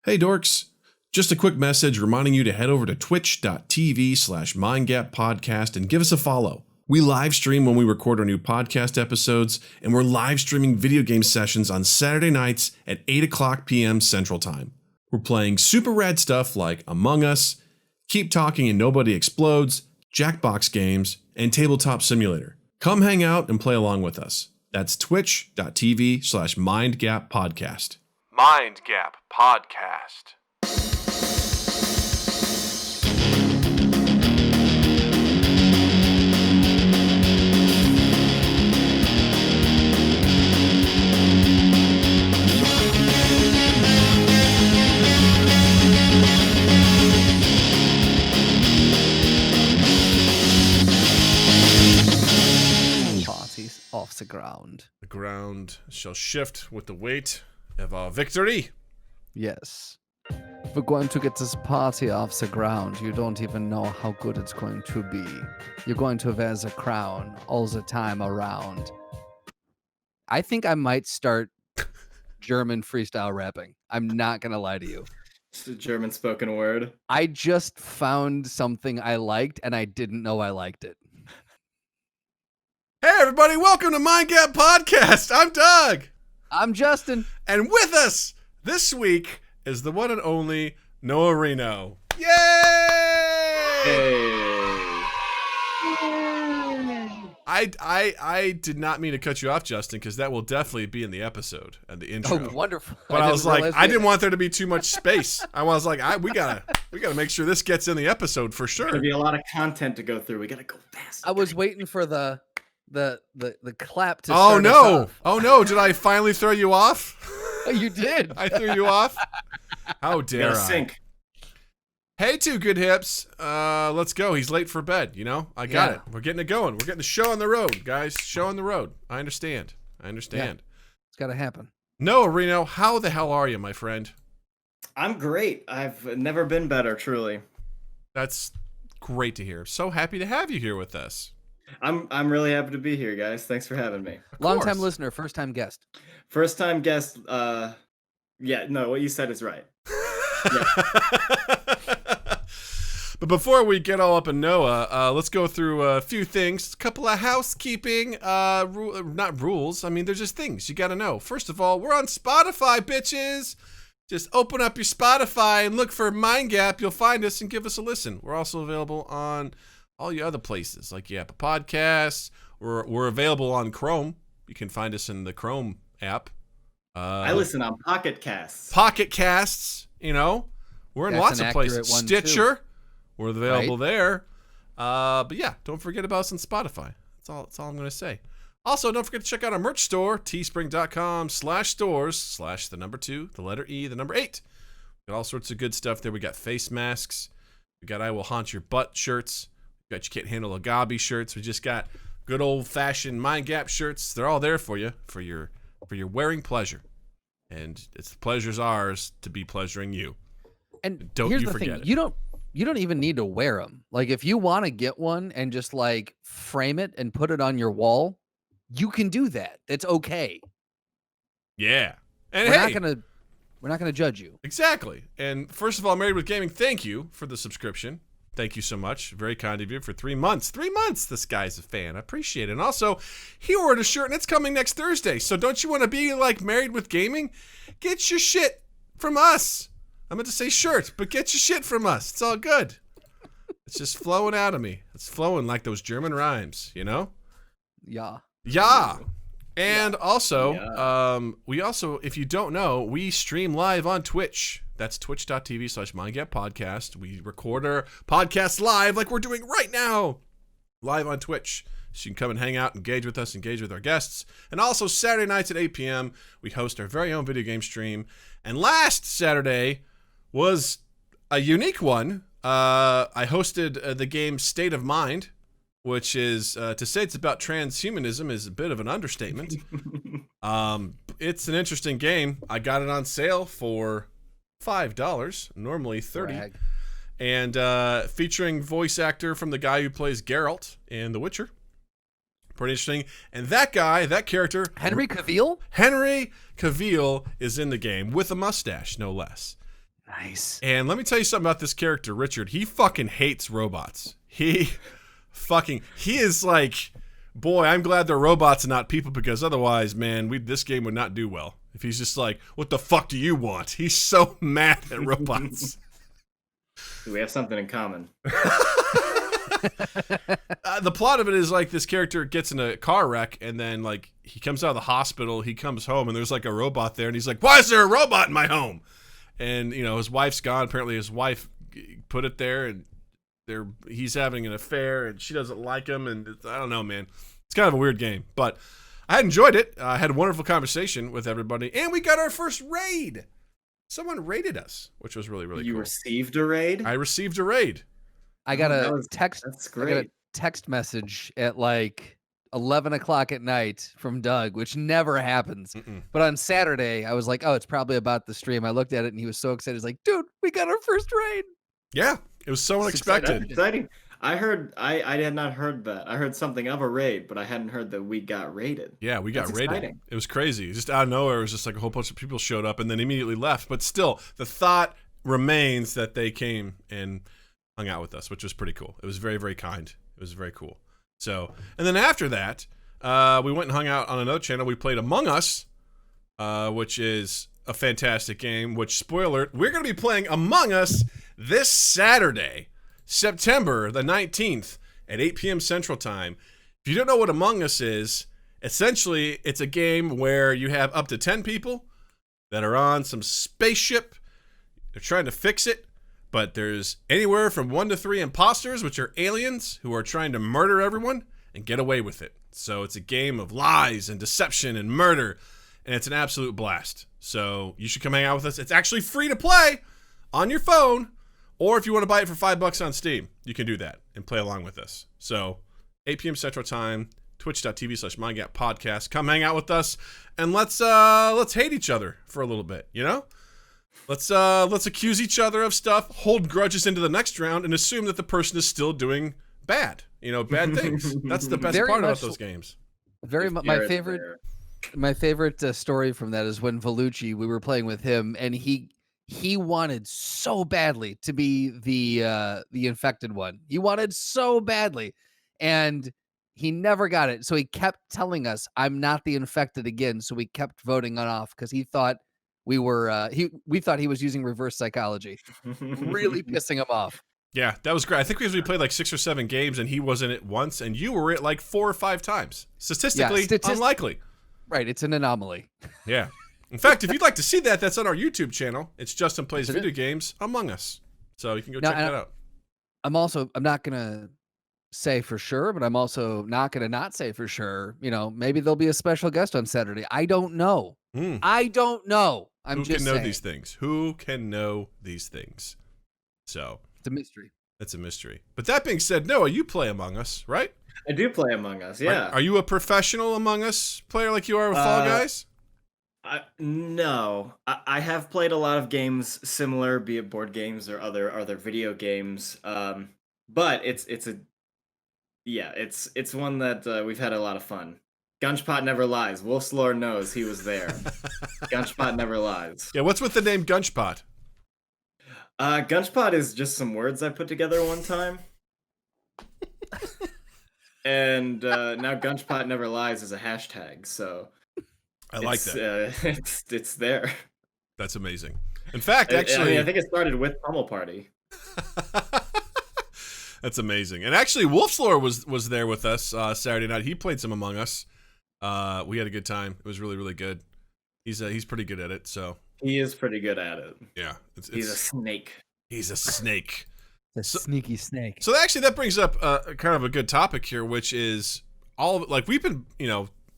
Hey dorks, just a quick message reminding you to head over to twitch.tv/mindgappodcast and give us a follow. We live stream when we record our new podcast episodes, and we're live streaming video game sessions on Saturday nights at 8 o'clock p.m. Central Time. We're playing super rad stuff like Among Us, Keep Talking and Nobody Explodes, Jackbox games, and Tabletop Simulator. Come hang out and play along with us. That's twitch.tv/mindgappodcast. Mind Gap Podcast. Parties off the ground. The ground shall shift with the weight of our victory. Yes. We're going to get this party off the ground. You don't even know how good it's going to be. You're going to wear the crown all the time around. I think I might start German freestyle rapping. I'm not going to lie to you. Just a German spoken word. I just found something I liked and I didn't know I liked it. Hey everybody, welcome to Mind Gap Podcast. I'm Doug. I'm Justin. And with us this week is the one and only Noah Reno. Yay! Hey. I did not mean to cut you off, Justin, because that will definitely be in the episode and the intro. Oh, wonderful. But I was like, I didn't want there to be too much space. I was like, we gotta make sure this gets in the episode for sure. There'll be a lot of content to go through. We gotta go fast. I was waiting for the clap to Oh start no! us off. Oh no! Did I finally throw you off? Oh, you did. I threw you off. How dare I? Sync. Hey, two good hips. Let's go. He's late for bed. You know, I got it. We're getting it going. We're getting the show on the road, guys. Show on the road. I understand. Yeah. It's got to happen. Noah Reno, how the hell are you, my friend? I'm great. I've never been better, truly. That's great to hear. So happy to have you here with us. I'm really happy to be here, guys. Thanks for having me. Long time listener, first time guest. First time guest. Yeah, no, what you said is right. But before we get all up in Noah, let's go through a few things. A couple of housekeeping, not rules. I mean, they're just things you got to know. First of all, we're on Spotify, bitches. Just open up your Spotify and look for Mind Gap. You'll find us and give us a listen. We're also available on all your other places, like your Apple Podcasts. We're available on Chrome. You can find us in the Chrome app. I listen on Pocket Casts. Pocket Casts, you know. We're in That's lots of places. Stitcher, we're available there. But yeah, don't forget about us on Spotify. That's all I'm going to say. Also, don't forget to check out our merch store, teespring.com/stores/2, 8. Got all sorts of good stuff there. We got face masks. We got I Will Haunt Your Butt shirts. We got You Can't Handle a Gobby shirts. We just got good old-fashioned Mind Gap shirts. They're all there for you, for your wearing pleasure. And it's the pleasure's ours to be pleasuring you. And Don't here's you the forget thing. it. You don't even need to wear them. Like if you want to get one and just like frame it and put it on your wall, you can do that. It's okay. Yeah. And We're not gonna judge you. Exactly. And first of all, Married with Gaming, thank you for the subscription. Thank you so much. Very kind of you for 3 months. 3 months, this guy's a fan. I appreciate it. And also, he ordered a shirt, and it's coming next Thursday. So don't you want to be like Married with Gaming? Get your shit from us. I meant to say shirt, but get your shit from us. It's all good. It's just flowing out of me. It's flowing like those German rhymes, you know? Yeah. Yeah. And also, we also, if you don't know, we stream live on Twitch. That's twitch.tv/mindgappodcast. We record our podcast live like we're doing right now, live on Twitch. So you can come and hang out, engage with us, engage with our guests. And also Saturday nights at 8 p.m., we host our very own video game stream. And last Saturday was a unique one. I hosted the game State of Mind, which is, to say it's about transhumanism is a bit of an understatement. It's an interesting game. I got it on sale for $5, normally $30. Brag. And featuring voice actor from the guy who plays Geralt in The Witcher. Pretty interesting. And that guy, that character, Henry Cavill? Henry Cavill is in the game with a mustache, no less. Nice. And let me tell you something about this character, Richard. He fucking hates robots. He is like, boy, I'm glad they're robots and not people, because otherwise, man, this game would not do well. If he's just like, what the fuck do you want? He's so mad at robots. We have something in common. The plot of it is like this character gets in a car wreck, and then like he comes out of the hospital, he comes home, and there's like a robot there, and he's like, why is there a robot in my home? And his wife's gone. Apparently his wife put it there, and he's having an affair, and she doesn't like him, and I don't know, man. It's kind of a weird game, but I enjoyed it. I had a wonderful conversation with everybody, and we got our first raid. Someone raided us, which was really, really cool. You received a raid? I received a raid. I got a text. That's I got great. a text message at like 11 o'clock at night from Doug, which never happens. Mm-mm. But on Saturday, I was like, oh, it's probably about the stream. I looked at it and he was so excited. He's like, dude, we got our first raid. Yeah, it was so unexpected. That's exciting. I had not heard that. I heard something of a raid, but I hadn't heard that we got raided. Yeah, we got That's raided. exciting. It was crazy. Just out of nowhere, it was just like a whole bunch of people showed up and then immediately left. But still, the thought remains that they came and hung out with us, which was pretty cool. It was very, very kind. It was very cool. So, and then after that, we went and hung out on another channel. We played Among Us, which is a fantastic game, which, spoiler, we're going to be playing Among Us this Saturday, September the 19th at 8 p.m. Central Time. If you don't know what Among Us is, essentially it's a game where you have up to 10 people that are on some spaceship. They're trying to fix it, but there's anywhere from 1 to 3 imposters, which are aliens who are trying to murder everyone and get away with it. So it's a game of lies and deception and murder, and it's an absolute blast. So you should come hang out with us. It's actually free to play on your phone, or if you want to buy it for $5 on Steam, you can do that and play along with us. So 8 p.m. Central Time, twitch.tv/MindGapPodcast. Come hang out with us, and let's hate each other for a little bit, Let's accuse each other of stuff, hold grudges into the next round, and assume that the person is still doing bad things. That's the best Very part about much those games. Very much my favorite story from that is when Vellucci, we were playing with him, and he wanted so badly to be the infected one. He wanted so badly, and he never got it. So he kept telling us, "I'm not the infected again." So we kept voting on off because he thought we were. We thought he was using reverse psychology, really pissing him off. Yeah, that was great. I think because we played like 6 or 7 games, and he wasn't it once, and you were it like 4 or 5 times. Statistically, unlikely. Right, it's an anomaly. Yeah. In fact, if you'd like to see that, that's on our YouTube channel. It's Justin Plays Video Games Among Us. So you can go check that out. I'm not going to say for sure, but I'm also not going to not say for sure. Maybe there'll be a special guest on Saturday. I don't know. I don't know. Who can know these things? Who can know these things? So it's a mystery. It's a mystery. But that being said, Noah, you play Among Us, right? I do play Among Us, yeah. Are you a professional Among Us player like you are with Fall Guys? No. I have played a lot of games similar, be it board games or other video games. But it's one that we've had a lot of fun. Gunchpot never lies. Wolf's Lore knows he was there. Gunchpot never lies. Yeah, what's with the name Gunchpot? Gunchpot is just some words I put together one time. And now Gunchpot never lies is a hashtag, so I like that. It's there. That's amazing. In fact, actually, I think it started with Pummel Party. That's amazing. And actually, Wolf's Lore was there with us Saturday night. He played some Among Us. We had a good time. It was really, really good. He's pretty good at it. So he is pretty good at it. Yeah, he's a snake. He's a snake. Sneaky snake. So actually, that brings up kind of a good topic here, which is all of it. Like we've been,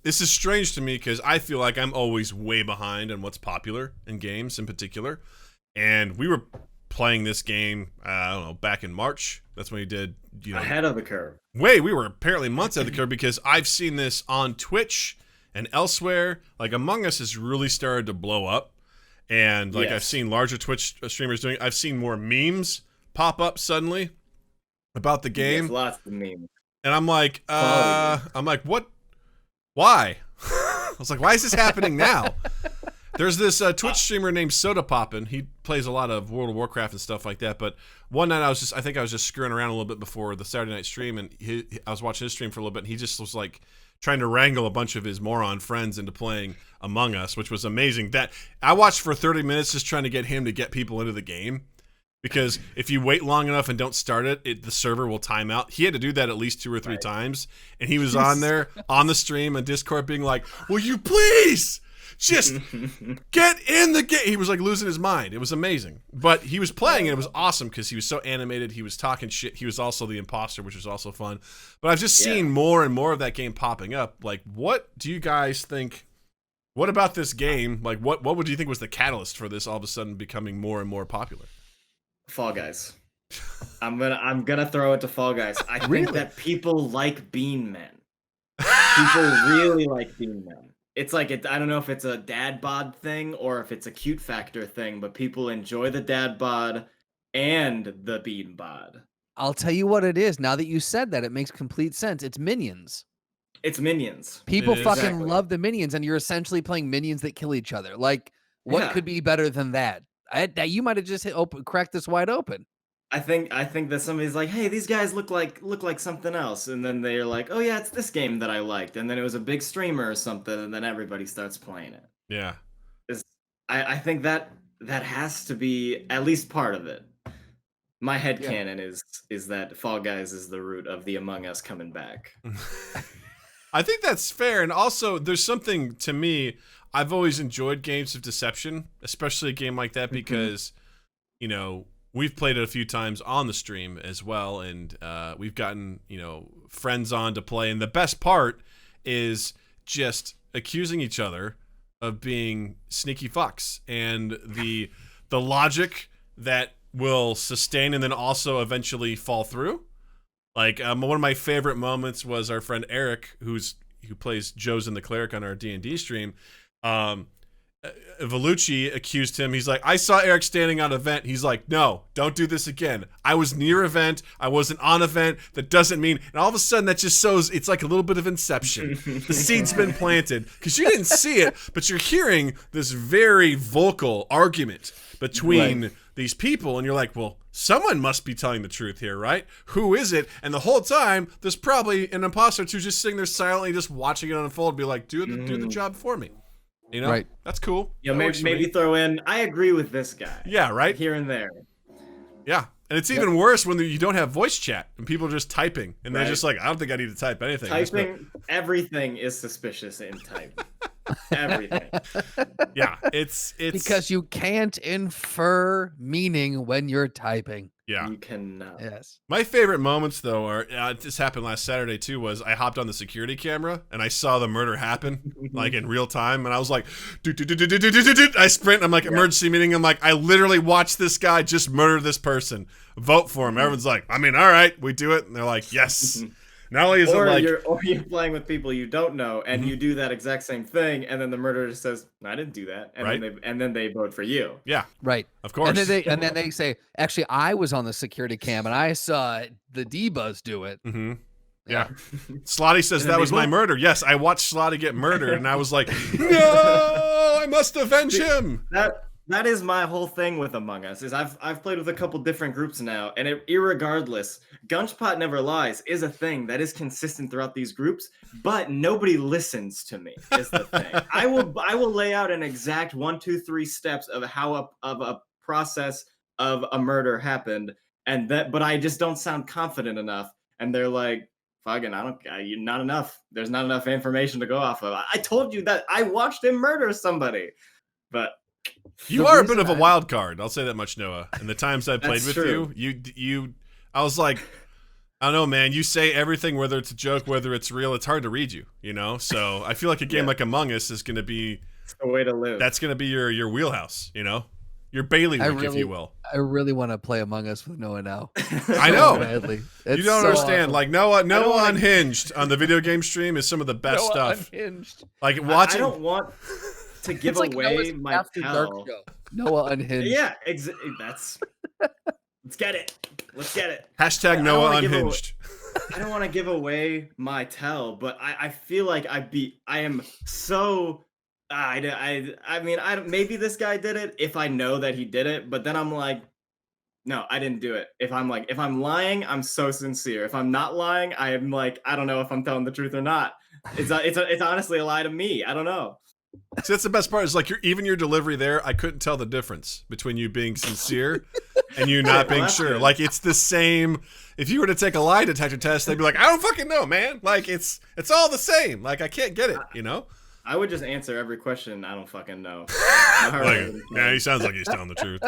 this is strange to me because I feel like I'm always way behind on what's popular in games in particular. And we were playing this game, I don't know, back in March. That's when we did, ahead of the curve. We were apparently months ahead of the curve because I've seen this on Twitch and elsewhere. Like Among Us has really started to blow up. And like I've seen larger Twitch streamers doing it. I've seen more memes pop up suddenly about the game. Yes, lots of memes. And I'm like, what? Why? I was like, why is this happening now? There's this Twitch streamer named Soda Poppin'. He plays a lot of World of Warcraft and stuff like that. But one night I think I was just screwing around a little bit before the Saturday night stream, and I was watching his stream for a little bit, and he just was like trying to wrangle a bunch of his moron friends into playing Among Us, which was amazing. That I watched for 30 minutes just trying to get him to get people into the game. Because if you wait long enough and don't start it, the server will time out. He had to do that at least 2 or 3 times. And he was on there, on the stream and Discord being like, will you please just get in the game? He was like losing his mind. It was amazing. But he was playing and it was awesome because he was so animated. He was talking shit. He was also the imposter, which was also fun. But I've just seen more and more of that game popping up. Like, what do you guys think? What about this game? Like, what would you think was the catalyst for this all of a sudden becoming more and more popular? Fall Guys. I'm gonna throw it to Fall Guys. I think that people like Bean Men. People really like Bean Men. It's like I don't know if it's a dad bod thing or if it's a cute factor thing, but people enjoy the dad bod and the bean bod. I'll tell you what it is. Now that you said that, it makes complete sense. It's Minions. It's Minions. People fucking love the Minions, and you're essentially playing Minions that kill each other. Like, what could be better than that? You might have just cracked this wide open. I think that somebody's like, hey, these guys look like something else, and then they're like, oh yeah, it's this game that I liked, and then it was a big streamer or something, and then everybody starts playing it. Yeah, I think that has to be at least part of it. My headcanon is that Fall Guys is the root of the Among Us coming back. I think that's fair, and also there's something to me. I've always enjoyed games of deception, especially a game like that, because, you know, we've played it a few times on the stream as well, and we've gotten, you know, friends on to play. And the best part is just accusing each other of being sneaky fucks, and the logic that will sustain and then also eventually fall through. Like, one of my favorite moments was our friend Eric, who plays Joe's and the Cleric on our D&D stream. Vellucci accused him. He's like, I saw Eric standing on event. He's like, no, don't do this again. I was near event. I wasn't on event. That doesn't mean. And all of a sudden, that just shows it's like a little bit of inception. The seed's been planted because you didn't see it, but you're hearing this very vocal argument between these people, and you're like, well, someone must be telling the truth here, right? Who is it? And the whole time, there's probably an imposter who's just sitting there silently, just watching it unfold, be like, do the job for me. You know, that's cool. Yeah, maybe throw in, I agree with this guy. Yeah, right? Here and there. Yeah, and it's even worse when you don't have voice chat and people are just typing, and they're just like, I don't think I need to type anything. Typing, everything is suspicious in type. Everything. Yeah, it's because you can't infer meaning when you're typing. Yeah, you cannot. Yes. My favorite moments, though, are this happened last Saturday too. Was I hopped on the security camera and I saw the murder happen like in real time, and I was like, I sprint. I'm like, emergency meeting. I'm like, I literally watched this guy just murder this person. Vote for him. Everyone's like, I mean, all right, we do it, and they're like, yes. Not only is it like, you're playing with people you don't know, and you do that exact same thing, and then the murderer says, "I didn't do that," and then they vote for you. Yeah, right. Of course. And then they say, "Actually, I was on the security cam, and I saw the D-Buzz do it." Mm-hmm. Yeah. Slotty says that was my murder. Yes, I watched Slotty get murdered, and I was like, no, I must avenge him. That is my whole thing with Among Us. Is I've played with a couple different groups now, and irregardless, Gunchpot Never Lies is a thing that is consistent throughout these groups, but nobody listens to me. Is the thing. I will lay out an exact 1, 2, 3 steps of how a process of a murder happened, but I just don't sound confident enough, and they're like, fucking, you're not enough. There's not enough information to go off of. I told you that I watched him murder somebody, but. You are a bit of a wild card. I'll say that much, Noah. And the times I played with you, I was like, I don't know, man. You say everything, whether it's a joke, whether it's real. It's hard to read you, you know. So I feel like a game like Among Us is going to be the way to live. That's going to be your wheelhouse, you know, your bailiwick, if you will. I really want to play Among Us with Noah now. I know. Badly. You don't understand. Awesome. Like Noah Unhinged on the video game stream is some of the best stuff. Unhinged. Like watching. I don't want to give away my tell. Noah Unhinged. Yeah, let's get it. Hashtag Noah Unhinged. I don't want to give away my tell, but I feel like I am so I mean, maybe this guy did it if I know that he did it, but then I'm like, no, I didn't do it. If I'm lying, I'm so sincere. If I'm not lying, I am like, I don't know if I'm telling the truth or not. It's honestly a lie to me. I don't know. See, that's the best part. Is like even your delivery there. I couldn't tell the difference between you being sincere and you not being sure. Good. Like it's the same. If you were to take a lie detector test, they'd be like, I don't fucking know, man. Like it's all the same. Like I can't get it. You know. I would just answer every question. I don't fucking know. Like, yeah, he sounds like he's telling the truth.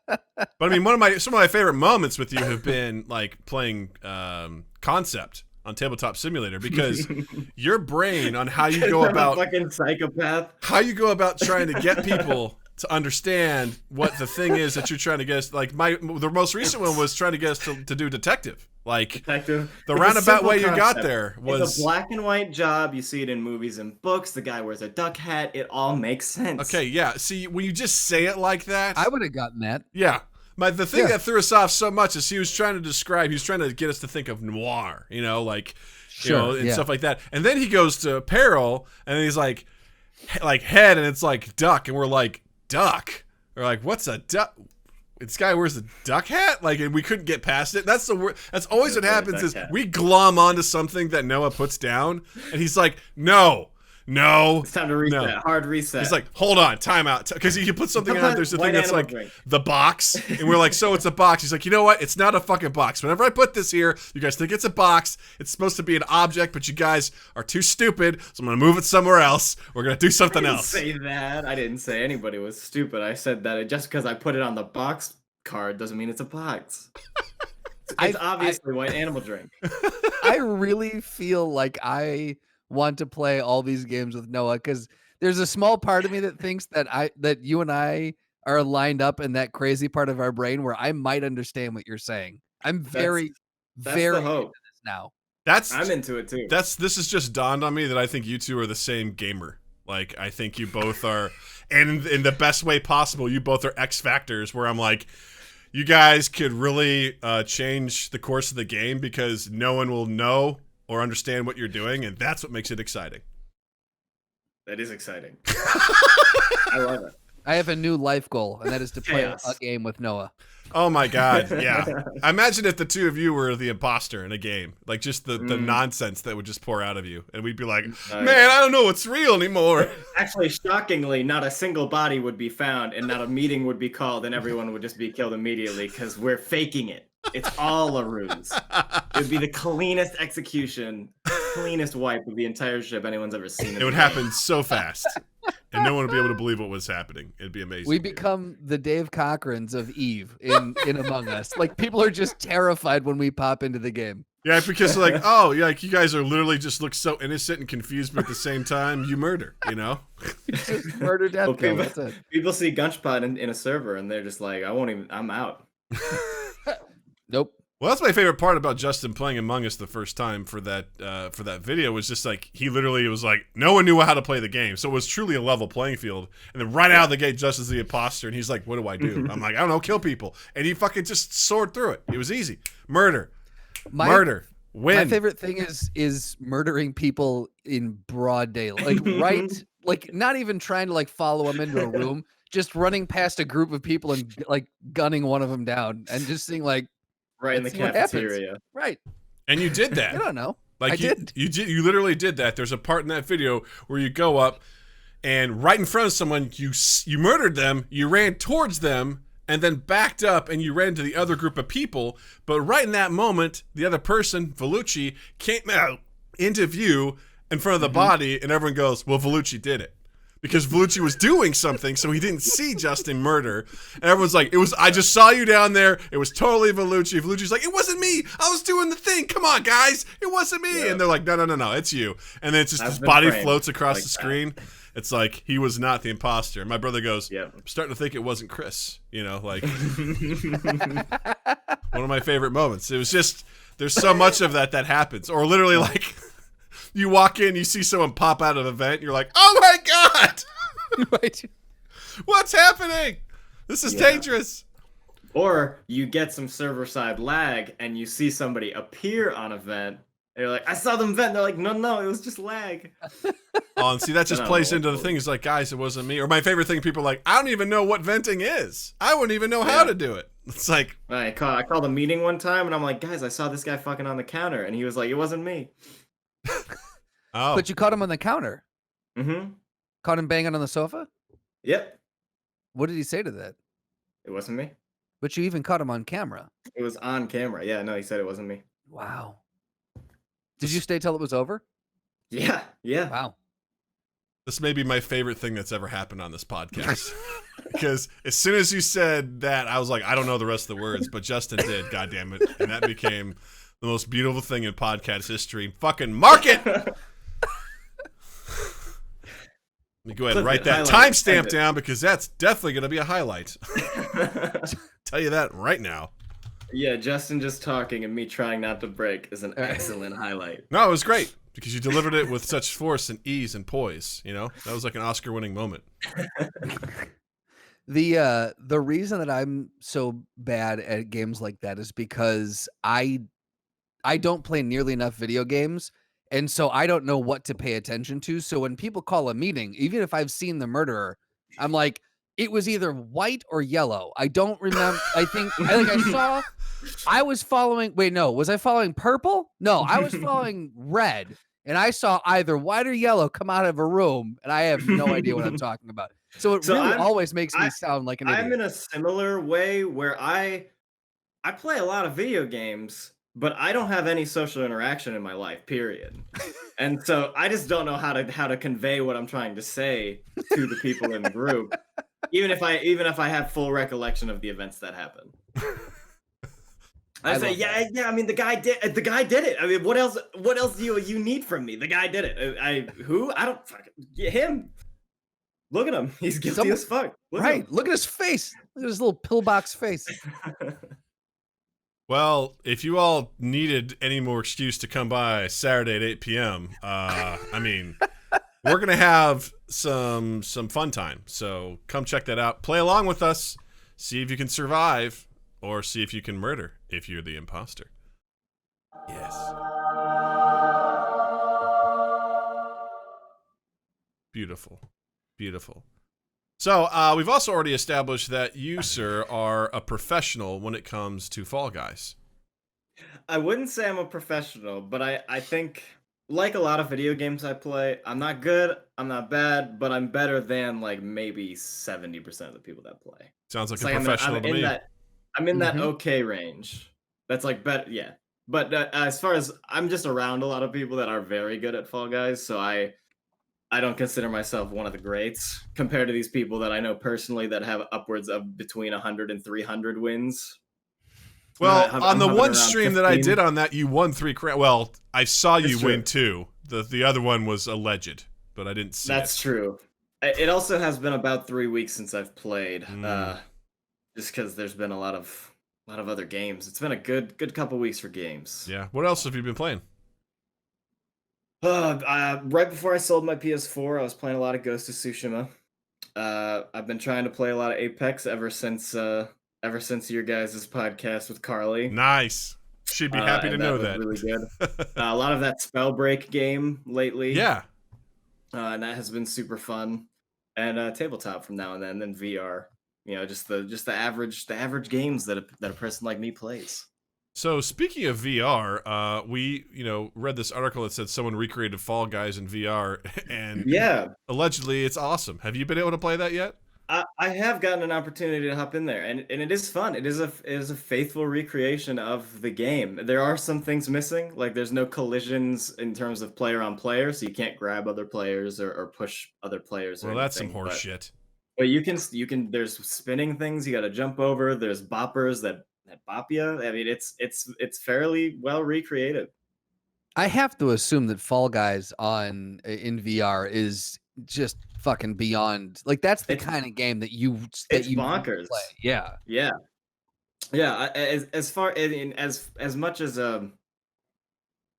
But I mean, some of my favorite moments with you have been like playing Concept on Tabletop Simulator, because your brain on how you go about fucking psychopath, how you go about trying to get people to understand what the thing is that you're trying to get us. Like the most recent one was trying to get us to do detective. Like detective. The roundabout way you got there was it's a black and white job. You see it in movies and books. The guy wears a duck hat. It all makes sense. Okay, yeah. See, when you just say it like that, I would have gotten that. Yeah. The thing that threw us off so much is he was trying to get us to think of noir, you know, like, and stuff like that. And then he goes to apparel and he's like head, and it's like duck. And we're like, duck? We're like, what's a duck? This guy wears a duck hat? Like, and we couldn't get past it. That's always what happens is we glom onto something that Noah puts down. And he's like, no. It's time to reset. No. Hard reset. He's like, hold on, time out. Because he puts something on. There's a thing that's like the box. And we're like, so it's a box. He's like, you know what? It's not a fucking box. Whenever I put this here, you guys think it's a box. It's supposed to be an object, but you guys are too stupid. So I'm going to move it somewhere else. We're going to do something else. I didn't say that. I didn't say anybody was stupid. I said that just because I put it on the box card doesn't mean it's a box. It's obviously white animal drink. I really feel like I want to play all these games with Noah, because there's a small part of me that thinks that you and I are lined up in that crazy part of our brain where I might understand what you're saying. I'm very into this now. I'm into it too. This has just dawned on me that I think you two are the same gamer. Like, I think you both are, and in the best way possible, you both are X factors where I'm like, you guys could really change the course of the game because no one will know or understand what you're doing, and that's what makes it exciting. That is exciting. I love it. I have a new life goal, and that is to play a game with Noah. Oh my god, yeah. Imagine if the two of you were the imposter in a game. Like, just the nonsense that would just pour out of you. And we'd be like, man, I don't know what's real anymore. Actually, shockingly, not a single body would be found, and not a meeting would be called, and everyone would just be killed immediately, because we're faking it. It's all a ruse. It would be the cleanest execution, cleanest wipe of the entire ship anyone's ever seen. It would happen so fast, and no one would be able to believe what was happening. It'd be amazing. We become the Dave Cochrans of Eve in Among Us. Like, people are just terrified when we pop into the game. Yeah, because like, oh, yeah, like you guys are literally just look so innocent and confused, but at the same time, you murder, you know? Just murder, death, kill. That's it. People see Gunchpot in a server, and they're just like, I'm out. Nope. Well, that's my favorite part about Justin playing Among Us the first time for that video was just like he literally was like no one knew how to play the game, so it was truly a level playing field. And then right out of the gate, Justin's the imposter, and he's like, "What do I do?" I'm like, "I don't know, kill people," and he fucking just soared through it. It was easy. Murder, win. My favorite thing is murdering people in broad daylight, like like not even trying to like follow them into a room, just running past a group of people and like gunning one of them down and just seeing like. Right in the cafeteria. Right. And you did that. I don't know. Like you literally did that. There's a part in that video where you go up and right in front of someone, you murdered them, you ran towards them, and then backed up and you ran to the other group of people. But right in that moment, the other person, Vellucci, came out into view in front of the body, and everyone goes, well, Vellucci did it. Because Vellucci was doing something, so he didn't see Justin murder. And everyone's like, I just saw you down there. It was totally Vellucci. Vellucci's like, it wasn't me. I was doing the thing. Come on, guys. It wasn't me. Yeah. And they're like, no, it's you. And then it's just his body floats across the screen. It's like, he was not the imposter. And my brother goes, I'm starting to think it wasn't Chris. You know, like, one of my favorite moments. It was just, there's so much of that happens. Or literally like... You walk in, you see someone pop out of a vent, you're like, oh my god! Right. What's happening? This is dangerous. Or you get some server-side lag, and you see somebody appear on a vent, They're like, I saw them vent. They're like, no, it was just lag. Oh, and see, that just No, plays into the well- thing. It's like, guys, it wasn't me. Or my favorite thing, people are like, I don't even know what venting is. I wouldn't even know how to do it. It's like, I called a meeting one time, and I'm like, guys, I saw this guy fucking on the counter, and he was like, it wasn't me. oh, But you caught him on the counter. Mm-hmm. Caught him banging on the sofa. Yep. What did he say to that? It wasn't me. But you even caught him on camera. It was on camera. Yeah, no, he said it wasn't me. Wow. Did you stay till it was over? Yeah. Wow. this may be my favorite thing that's ever happened on this podcast. Because as soon as you said that, I was like, I don't know the rest of the words, but Justin did, God damn it. And that became the most beautiful thing in podcast history. Fucking mark it! Let me go ahead and write that timestamp down, because that's definitely going to be a highlight. Tell you that right now. Yeah, Justin just talking and me trying not to break is an excellent highlight. No, it was great, because you delivered it with such force and ease and poise. You know, that was like an Oscar-winning moment. The reason that I'm so bad at games like that is because I don't play nearly enough video games, and so I don't know what to pay attention to. So when people call a meeting, even if I've seen the murderer, I'm like, it was either white or yellow. I don't remember. I was following. Wait, no, was I following purple? No, I was following red, and I saw either white or yellow come out of a room, and I have no idea what I'm talking about. So it really always makes me sound like an idiot. I'm in a similar way where I play a lot of video games, but I don't have any social interaction in my life, period. And so I just don't know how to convey what I'm trying to say to the people in the group, even if I have full recollection of the events that happen. I say, yeah. I mean, the guy did it. I mean, what else do you need from me? The guy did it. I don't fucking him. Look at him. He's guilty as fuck. Look at his face. Look at his little pillbox face. Well, if you all needed any more excuse to come by Saturday at 8 p.m., I mean, we're going to have some fun time. So come check that out. Play along with us. See if you can survive, or see if you can murder if you're the imposter. Yes. Beautiful. Beautiful. So we've also already established that you, sir, are a professional when it comes to Fall Guys. I wouldn't say I'm a professional, but I think, like a lot of video games I play, I'm not good, I'm not bad, but I'm better than like maybe 70% of the people that play. Sounds like a professional to me. I'm in that okay range. That's like better, yeah. But as far as, I'm just around a lot of people that are very good at Fall Guys, so I don't consider myself one of the greats compared to these people that I know personally that have upwards of between 100 and 300 wins. Well, on the one stream 15. That I did on that, you won 3 crowns. Well, I saw you win 2. The other one was alleged, but I didn't see it. That's true. It also has been about 3 weeks since I've played, just because there's been a lot of other games. It's been a good couple weeks for games. Yeah. What else have you been playing? Right before I sold my PS4, I was playing a lot of Ghost of Tsushima. I've been trying to play a lot of Apex ever since your guys' podcast with Carly. Nice. She'd be happy to know that. Really good. A lot of that Spellbreak game lately. Yeah. And that has been super fun. And tabletop from now and then VR. You know, just the average games that a person like me plays. So speaking of VR, we read this article that said someone recreated Fall Guys in VR, and allegedly it's awesome. Have you been able to play that yet? I have gotten an opportunity to hop in there, and it is fun. It is a faithful recreation of the game. There are some things missing, like there's no collisions in terms of player on player, so you can't grab other players or push other players. Well, that's some horse shit. But you can. There's spinning things you got to jump over. There's boppers that bop you. I mean, it's fairly well recreated. I have to assume that Fall Guys in VR is just fucking beyond. Like that's the kind of game that you bonkers. Play. Yeah. As much as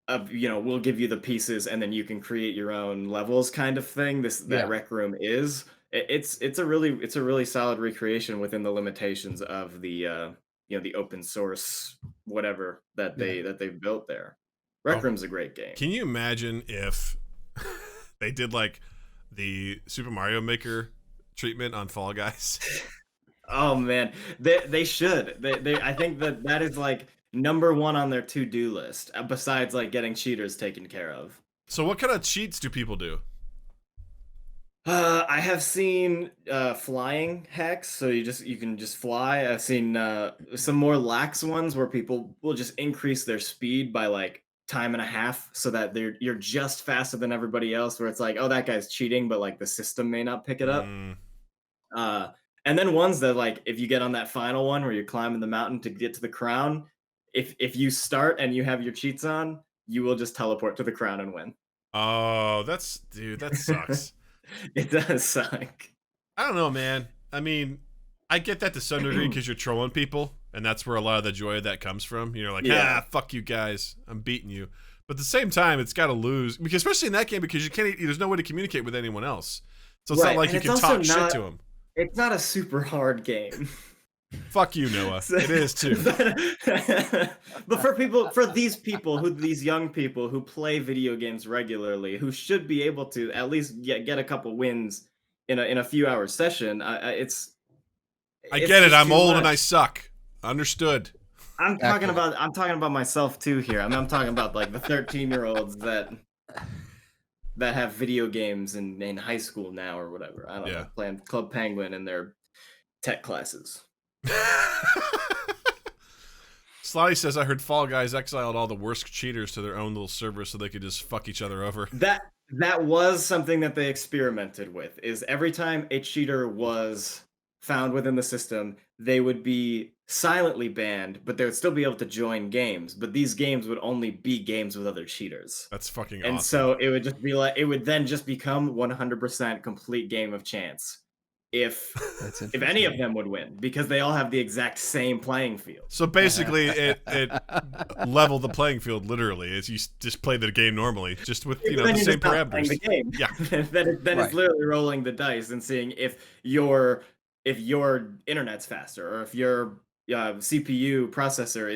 we'll give you the pieces and then you can create your own levels kind of thing. That Rec Room is. It's a really solid recreation within the limitations of the the open source whatever that they've built there. Rec Room's a great game. Can you imagine if they did like the Super Mario Maker treatment on Fall Guys? Oh man, they should. I think that is like number one on their to-do list, besides like getting cheaters taken care of. So what kind of cheats do people do? I have seen flying hacks, so you can just fly. I've seen some more lax ones where people will just increase their speed by like time and a half, so that you're just faster than everybody else. Where it's like, oh, that guy's cheating, but like the system may not pick it up. And then ones that like, if you get on that final one where you're climbing the mountain to get to the crown, if you start and you have your cheats on, you will just teleport to the crown and win. Oh, that sucks. It does suck. I don't know, man. I mean, I get that to some degree because you're trolling people, and that's where a lot of the joy of that comes from. You're like, fuck you guys, I'm beating you. But at the same time, it's got to lose, because especially in that game, because you can't. There's no way to communicate with anyone else, so it's not like you can talk shit to them. It's not a super hard game. Fuck you, Noah. It is too. But for these young people who play video games regularly, who should be able to at least get a couple wins in a few hour session, I get it. I'm old and I suck. Understood. I'm talking about myself too here. I'm talking about like the 13-year-olds that have video games in high school now or whatever. I don't know, playing Club Penguin in their tech classes. Slotty says, I heard Fall Guys exiled all the worst cheaters to their own little server so they could just fuck each other over. That was something that they experimented with, is every time a cheater was found within the system, they would be silently banned, but they would still be able to join games. But these games would only be games with other cheaters. That's fucking awesome. And so it would just be like, it would then just become 100% complete game of chance if any of them would win, because they all have the exact same playing field. So basically it leveled the playing field literally, as you just play the game normally, just with the same parameters. The game. Yeah. then it's literally rolling the dice and seeing if your internet's faster, or if your CPU processor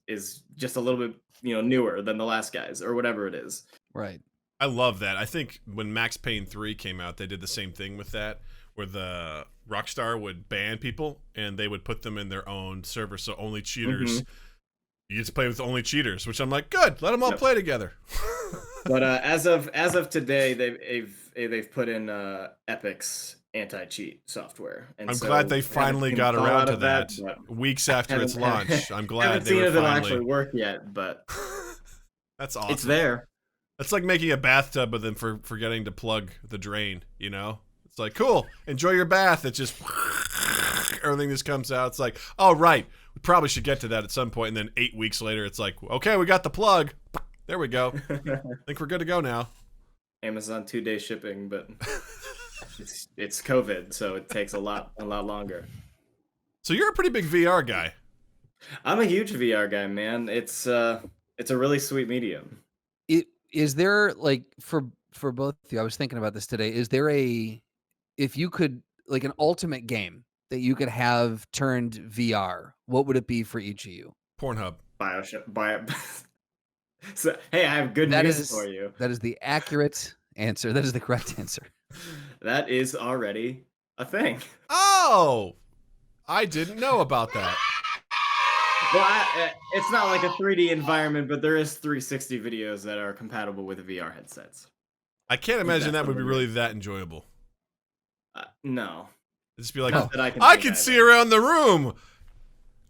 is just a little bit newer than the last guy's, or whatever it is. Right. I love that. I think when Max Payne 3 came out, they did the same thing with that, where the Rockstar would ban people and they would put them in their own server, so only cheaters. You get to play with only cheaters, which I'm like, good. Let them all play together. But as of today, they've put in Epic's anti-cheat software. And I'm glad they finally got around to that weeks after its launch. I'm glad haven't seen if it'll actually work yet, but that's awesome. It's there. It's like making a bathtub, but then forgetting to plug the drain. It's like, cool, enjoy your bath. It's just everything just comes out. It's like, oh right, we probably should get to that at some point. And then 8 weeks later, it's like, okay, we got the plug. There we go. I think we're good to go now. Amazon 2-day shipping, but it's COVID, so it takes a lot longer. So you're a pretty big VR guy. I'm a huge VR guy, man. It's a really sweet medium. Is there, like, for both of you, I was thinking about this today, is there if you could, like, an ultimate game that you could have turned VR, what would it be for each of you? Pornhub. BioShock. So, hey, I have good news for you. That is the accurate answer. That is the correct answer. That is already a thing. Oh, I didn't know about that. Well, it's not like a 3D environment, but there is 360 videos that are compatible with VR headsets. I can't imagine that would be really that enjoyable. No. Just be like, I can see around the room.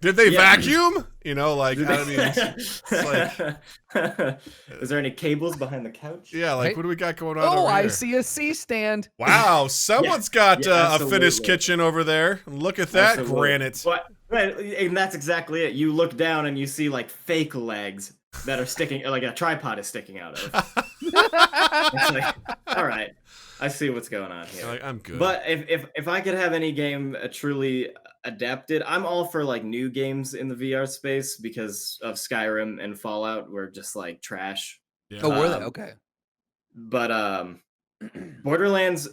Did they vacuum? I mean, it's like, is there any cables behind the couch? Yeah, like, what do we got going on over here? I see a C-stand. Wow, someone's got a finished kitchen over there. Look at that granite. And that's exactly it. You look down and you see, like, fake legs that are sticking, like a tripod is sticking out of. It's like, all right, I see what's going on here. Like, I'm good. But if I could have any game truly adapted, I'm all for like new games in the VR space, because of Skyrim and Fallout were just like trash. Yeah. Oh, were they? Okay. But Borderlands,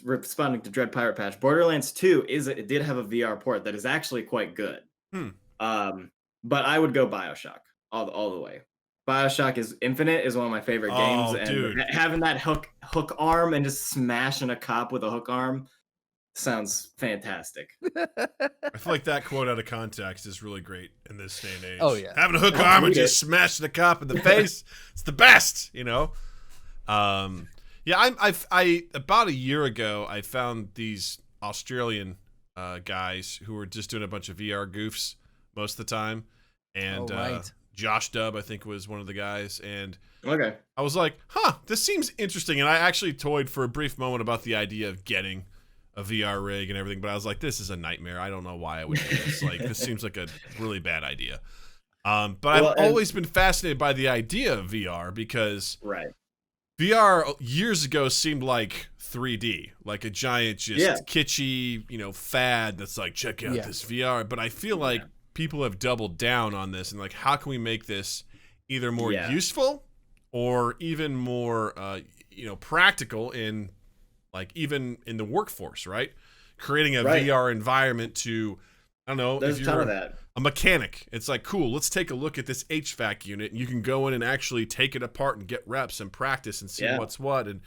responding to Dread Pirate Patch, Borderlands 2 it did have a VR port that is actually quite good. But I would go BioShock all the way. BioShock is Infinite is one of my favorite games, and dude. having that hook arm and just smashing a cop with a hook arm sounds fantastic. I feel like that quote out of context is really great in this day and age. Oh, yeah. Having a hook I'll arm and read just it. smashing the cop in the face, it's the best, you know? Yeah, I about a year ago, I found these Australian guys who were just doing a bunch of VR goofs most of the time. And right. Josh Dubb, I think, was one of the guys. And Okay. I was like, this seems interesting. And I actually toyed for a brief moment about the idea of getting a VR rig and everything. But I was like, this is a nightmare. I don't know why I would do this. Like, this seems like a really bad idea. But I've always been fascinated by the idea of VR because Right. VR years ago seemed like 3D, like a giant, just kitschy, fad that's like, check out this VR. But I feel like people have doubled down on this and like, how can we make this either more useful or even more, practical in like even in the workforce, right? Creating a VR environment to, I don't know, There's if a ton you're of that. a mechanic, it's like, cool, let's take a look at this HVAC unit, and you can go in and actually take it apart and get reps and practice and see what's what, and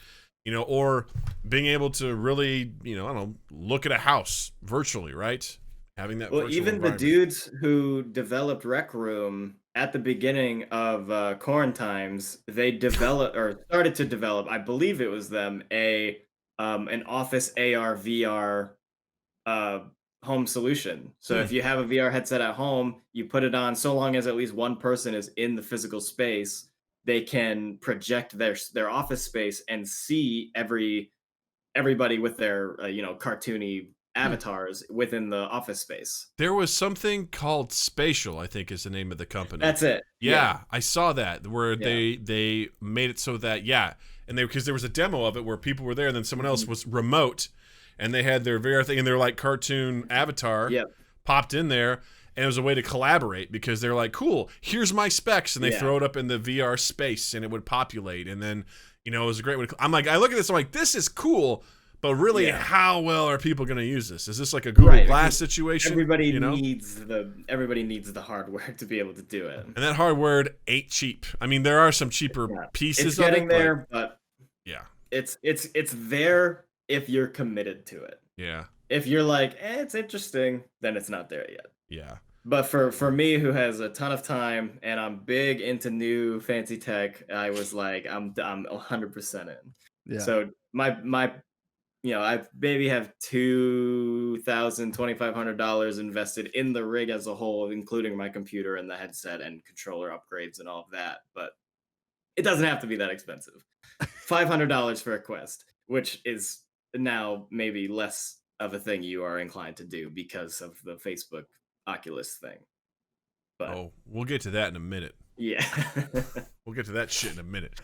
or being able to really, I don't know, look at a house virtually, right? Having that. Well, even the dudes who developed Rec Room at the beginning of Quarantimes, they developed or started to develop, I believe it was them, an Office AR VR home solution. So if you have a VR headset at home, you put it on, so long as at least one person is in the physical space, they can project their office space and see everybody with their cartoony avatars within the office space. There was something called Spatial, I think is the name of the company. That's it. Yeah, I saw that where they made it so that and because there was a demo of it where people were there and then someone else was remote and they had their VR thing and their like cartoon avatar popped in there, and it was a way to collaborate because they're like, cool, here's my specs, and they throw it up in the VR space and it would populate, and then it was a great way to, I'm like, I look at this, I'm like, this is cool, but really how well are people going to use this? Is this like a Google Glass situation? Everybody needs the hardware to be able to do it, and that hardware ain't cheap. I mean, there are some cheaper pieces it's getting of it, there, but it's there if you're committed to it. Yeah. If you're like, it's interesting, then it's not there yet. Yeah. But for me, who has a ton of time and I'm big into new fancy tech, I was like, I'm 100% in. Yeah. So my I maybe have $2,500 invested in the rig as a whole, including my computer and the headset and controller upgrades and all of that. But it doesn't have to be that expensive. $500 for a Quest, which is now maybe less of a thing you are inclined to do because of the Facebook Oculus thing. But we'll get to that in a minute. Yeah. We'll get to that shit in a minute.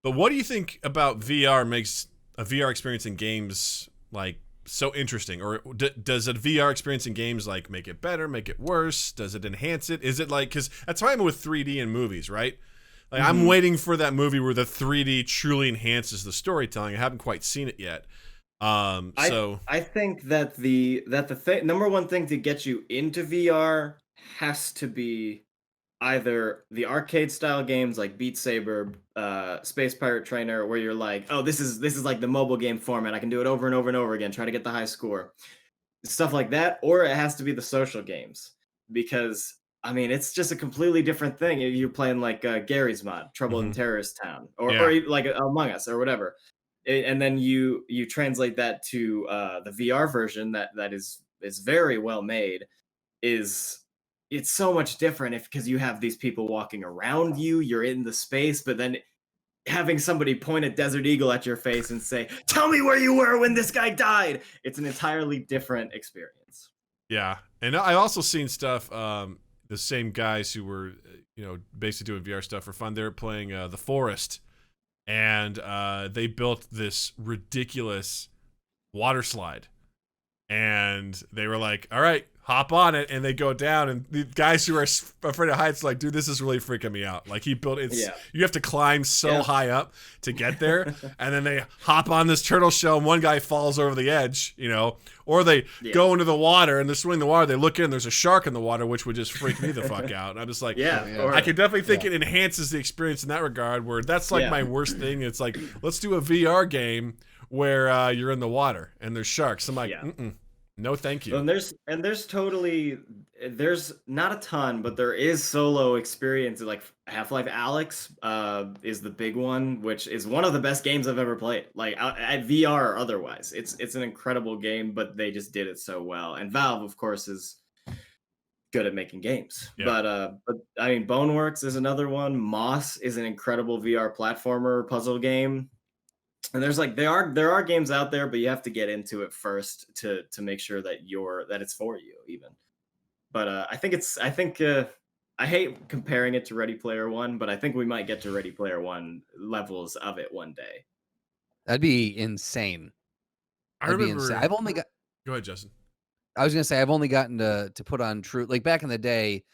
But what do you think about VR makes a VR experience in games like so interesting? Or does a VR experience in games like make it better, make it worse? Does it enhance it? Is it like, because that's why I'm with 3D in movies, right? Like I'm waiting for that movie where the 3D truly enhances the storytelling. I haven't quite seen it yet. I think that the number one thing to get you into VR has to be either the arcade style games like Beat Saber, Space Pirate Trainer, where you're like, oh, this is like the mobile game format. I can do it over and over and over again, try to get the high score, stuff like that. Or it has to be the social games, because I mean, it's just a completely different thing if you're playing like Gary's mod, Trouble in Terrorist Town, or like Among Us or whatever. And then you translate that to the VR version that is very well made. It's so much different because you have these people walking around you, you're in the space, but then having somebody point a Desert Eagle at your face and say, "Tell me where you were when this guy died." It's an entirely different experience. Yeah, and I also seen stuff. The same guys who were basically doing VR stuff for fun. They were playing The Forest. And they built this ridiculous water slide. And they were like, all right, hop on it. And they go down. And the guys who are afraid of heights are like, dude, this is really freaking me out. Like, he built it. You have to climb so high up to get there. And then they hop on this turtle shell. And one guy falls over the edge, or they go into the water and they're swimming in the water. They look in, there's a shark in the water, which would just freak me the fuck out. And I'm just like, I can definitely think it enhances the experience in that regard, where that's like my worst thing. It's like, let's do a VR game where you're in the water and there's sharks. I'm like, no, thank you. And there's not a ton, but there is solo experience. Like Half-Life Alyx is the big one, which is one of the best games I've ever played. Like at VR or otherwise, it's an incredible game, but they just did it so well. And Valve, of course, is good at making games. But I mean, Boneworks is another one. Moss is an incredible VR platformer puzzle game. And there's like there are games out there, but you have to get into it first to make sure that it's for you even. But I hate comparing it to Ready Player One, but I think we might get to Ready Player One levels of it one day. That'd be insane. I remember. I've only got. Go ahead, Justin. I was gonna say I've only gotten to put on true, like back in the day.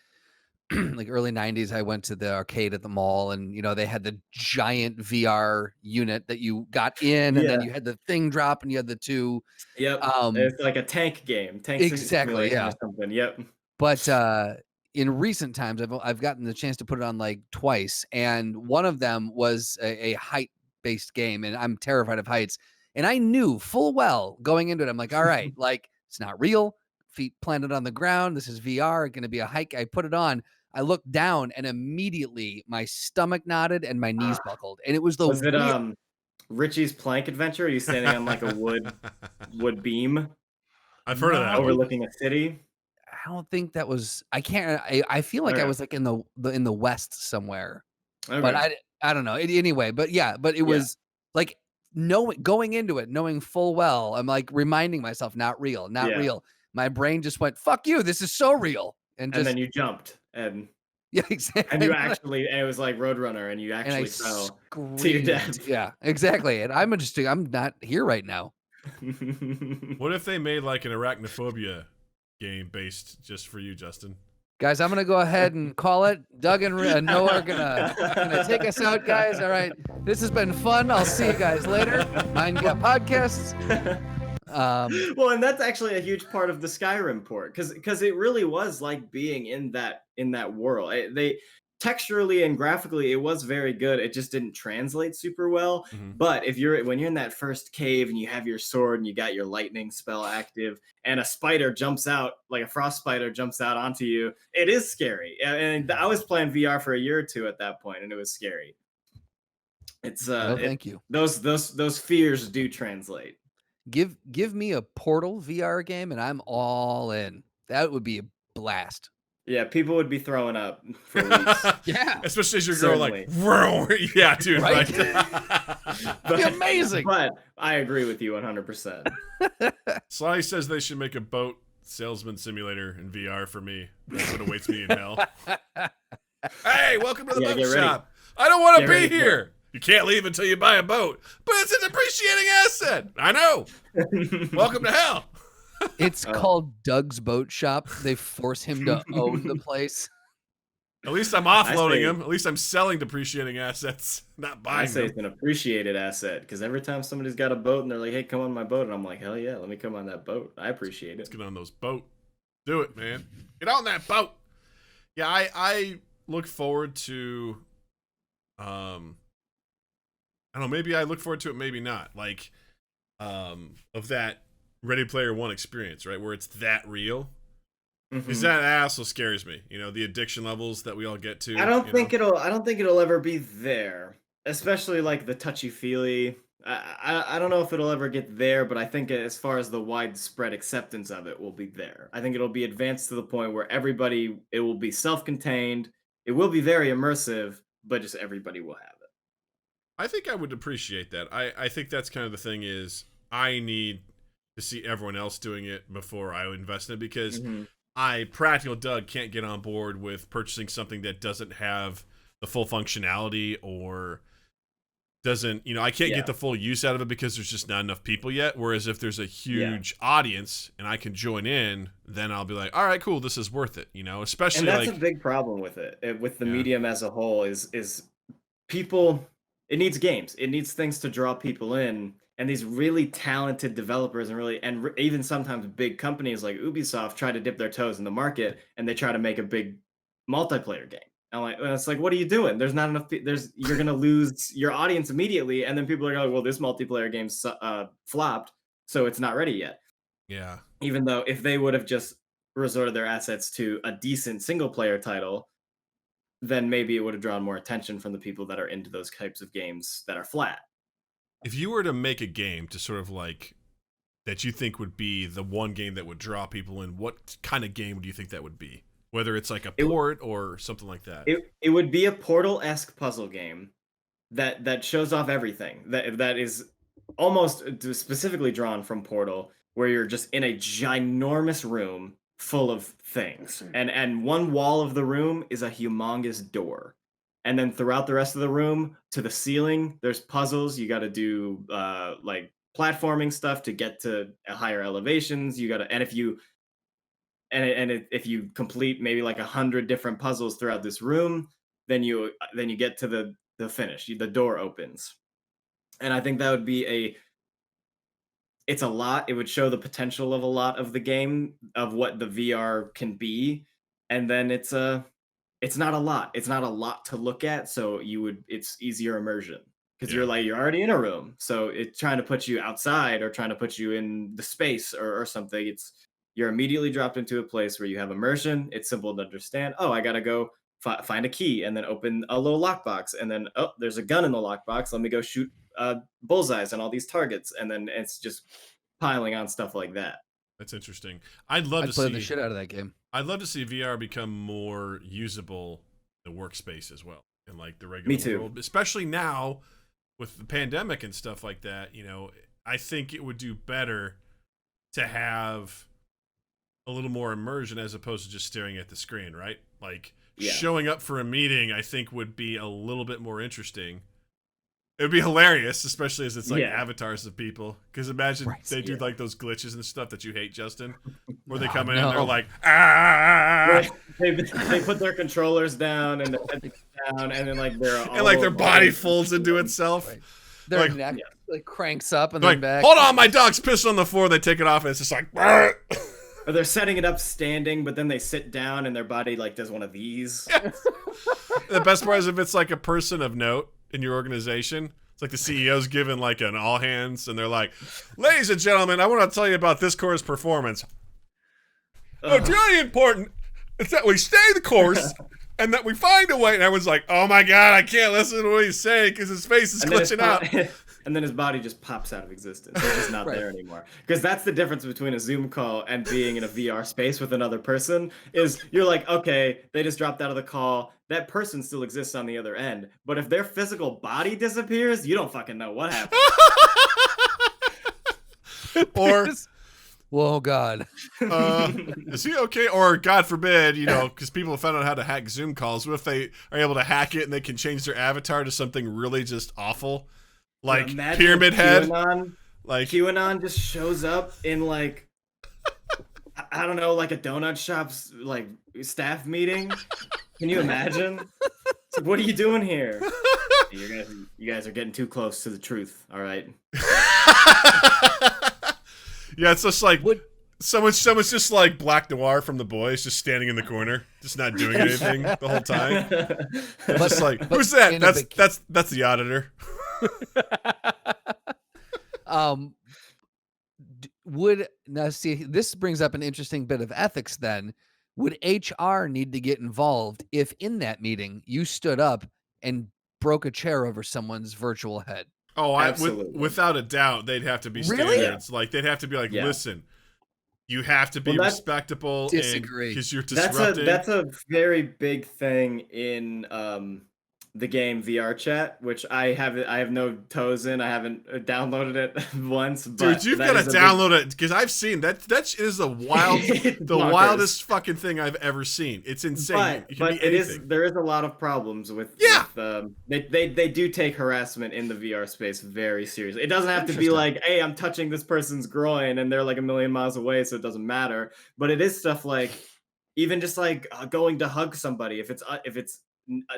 Like early 90s, I went to the arcade at the mall, and they had the giant VR unit that you got in, and then you had the thing drop, and you had the two. Yep. It's like a tank game. Exactly. Yeah. Or something. Yep. But in recent times, I've gotten the chance to put it on like twice, and one of them was a height-based game, and I'm terrified of heights, and I knew full well going into it. I'm like, all right, like it's not real. Feet planted on the ground. This is VR. Going to be a hike. I put it on. I looked down and immediately my stomach knotted and my knees buckled. And it was Was it Richie's Plank Adventure? Are you standing on like a wood beam? I've heard of that. Overlooking a city. I don't think that was. I can't. I feel like I was like in the West somewhere, but I don't know. Anyway, but it was like going into it, knowing full well. I'm like reminding myself, not real. My brain just went, "Fuck you! This is so real." And then you jumped, and exactly. And it was like Roadrunner, and you actually fell to your death. Yeah, exactly. And I'm not here right now. What if they made like an arachnophobia game based just for you, Justin? Guys, I'm gonna go ahead and call it. Doug and Noah are gonna take us out, guys. All right, this has been fun. I'll see you guys later. Mind Gap Podcasts. Well, and that's actually a huge part of the Skyrim port, because it really was like being in that world. They texturally and graphically, it was very good. It just didn't translate super well. Mm-hmm. But when you're in that first cave and you have your sword and you got your lightning spell active, and a spider jumps out, like a frost spider jumps out onto you, it is scary. And I was playing VR for a year or two at that point, and it was scary. It's thank you. Those fears do translate. Give me a Portal VR game and I'm all in. That would be a blast. Yeah, people would be throwing up for weeks. Yeah, especially as your girl like, yeah, dude, right? Be amazing. But I agree with you 100%. Sly says they should make a boat salesman simulator in VR for me. That's what awaits me in hell. Hey, welcome to the boat shop. I don't want to be here. You can't leave until you buy a boat, but it's an appreciating asset. I know. Welcome to hell. It's called Doug's Boat Shop. They force him to own the place. At least I'm offloading him. At least I'm selling depreciating assets, not buying them. It's an appreciated asset, because every time somebody's got a boat and they're like, hey, come on my boat, and I'm like, hell yeah, let me come on that boat. I appreciate it. Let's get on those boat. Do it, man. Get on that boat. Yeah, I look forward to I don't know, maybe I look forward to it, maybe not. Like of that Ready Player One experience, right? Where it's that real. Because that also scares me. You know, the addiction levels that we all get to. I don't think it'll ever be there. Especially like the touchy-feely. I don't know if it'll ever get there, but I think as far as the widespread acceptance of it will be there. I think it'll be advanced to the point where it will be self-contained. It will be very immersive, but just everybody will have it. I think I would appreciate that. I think that's kind of the thing is I need to see everyone else doing it before I invest in it, because Practical Doug can't get on board with purchasing something that doesn't have the full functionality or doesn't, I can't get the full use out of it because there's just not enough people yet. Whereas if there's a huge audience and I can join in, then I'll be like, all right, cool, this is worth it, especially and that's a big problem with it, with the medium as a whole is people, it needs games. It needs things to draw people in. And these really talented developers and even sometimes big companies like Ubisoft try to dip their toes in the market and they try to make a big multiplayer game. I'm like, it's like, what are you doing? There's not enough. You're gonna lose your audience immediately, and then people are like, well, this multiplayer game flopped, so it's not ready yet. Yeah. Even though if they would have just resorted their assets to a decent single player title, then maybe it would have drawn more attention from the people that are into those types of games that are flat. If you were to make a game to sort of like that you think would be the one game that would draw people in, what kind of game do you think that would be? Whether it's like a port or something like that. It would be a Portal-esque puzzle game that shows off everything. That is almost specifically drawn from Portal, where you're just in a ginormous room full of things. And one wall of the room is a humongous door. And then throughout the rest of the room, to the ceiling, there's puzzles. You got to do like platforming stuff to get to higher elevations. You got to, and if you complete maybe like 100 different puzzles throughout this room, then you get to the finish. The door opens, and I think that would be it's a lot. It would show the potential of a lot of the game, of what the VR can be, and then it's not a lot. It's not a lot to look at, so it's easier immersion because you're already in a room. So it's trying to put you outside or trying to put you in the space or something. You're immediately dropped into a place where you have immersion. It's simple to understand. Oh, I gotta go find a key and then open a little lockbox, and then there's a gun in the lockbox. Let me go shoot bullseyes on all these targets, and then it's just piling on stuff like that. That's interesting. I'd play the shit out of that game. I'd love to see VR become more usable in the workspace as well, in like the regular world, especially now with the pandemic and stuff like that. I think it would do better to have a little more immersion as opposed to just staring at the screen, right? Like showing up for a meeting, I think would be a little bit more interesting. It would be hilarious, especially as it's like avatars of people. Because imagine they do like those glitches and stuff that you hate, Justin, where they come in and they're like, ah. They put their controllers down and their head down, and then like their body folds into itself. Right. Their neck cranks up and then back. Hold on, my dog's pissing on the floor. They take it off and it's just like. Or they're setting it up standing, but then they sit down and their body like does one of these. The best part is if it's like a person of note in your organization. It's like the CEO's giving like an all hands, and they're like, "Ladies and gentlemen, I want to tell you about this course performance. It's really important. It's that we stay the course and that we find a way." And everyone's like, "Oh my god, I can't listen to what he's saying because his face is glitching out." And then his body just pops out of existence. It's just not there anymore. Because that's the difference between a Zoom call and being in a VR space with another person. Is you're like, okay, they just dropped out of the call. That person still exists on the other end. But if their physical body disappears, you don't fucking know what happened. Or, whoa, God. Is he okay? Or, God forbid, because people have found out how to hack Zoom calls. What if they are able to hack it and they can change their avatar to something really just awful? Like Pyramid Head? QAnon just shows up in like, I don't know, like a donut shop's like staff meeting. Can you imagine? It's like, what are you doing here? You guys are getting too close to the truth. All right. Yeah, it's just like someone's just like Black Noir from The Boys, just standing in the corner, just not doing anything the whole time. Just like, who's that? That's the auditor. Now see, this brings up an interesting bit of ethics then. Would HR need to get involved if in that meeting you stood up and broke a chair over someone's virtual head? Oh, without a doubt, they'd have to be standards. Like, they'd have to be like, listen, you have to be respectable. Disagree. Because you're disrupting. That's a very big thing in the game VR Chat, which I have no toes in. I haven't downloaded it once. But dude, you've got to download it because I've seen that. That is the wildest fucking thing I've ever seen. It's insane. But there is a lot of problems with. Yeah. They do take harassment in the VR space very seriously. It doesn't have to be like, hey, I'm touching this person's groin and they're like a million miles away, so it doesn't matter. But it is stuff like, even just like going to hug somebody. If it's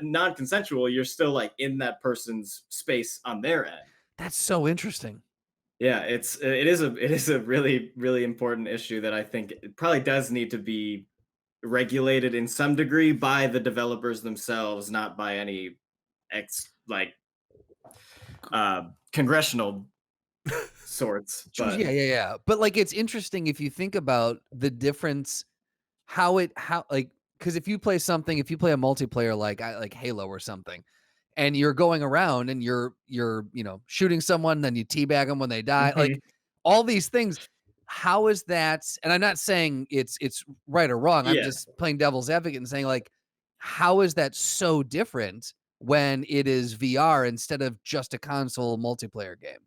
non-consensual, you're still like in that person's space on their end. That's so interesting. Yeah, it is a really, really important issue that I think it probably does need to be regulated in some degree by the developers themselves, not by any congressional sorts. But Yeah. But like, it's interesting if you think about the difference, because if you play a multiplayer like Halo or something, and you're going around and you're shooting someone, then you teabag them when they die, like all these things. How is that? And I'm not saying it's right or wrong. I'm just playing devil's advocate and saying, like, how is that so different when it is VR instead of just a console multiplayer game?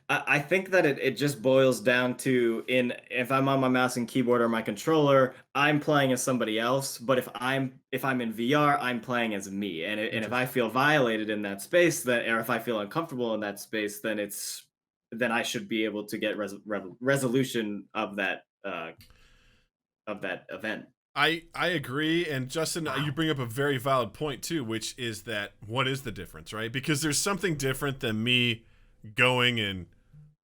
I think that it just boils down to, if I'm on my mouse and keyboard or my controller, I'm playing as somebody else. But if I'm in VR, I'm playing as me. And if I feel violated in that space, or if I feel uncomfortable in that space, then I should be able to get resolution of that event. I agree, and Justin, you bring up a very valid point too, which is that what is the difference, right? Because there's something different than me going and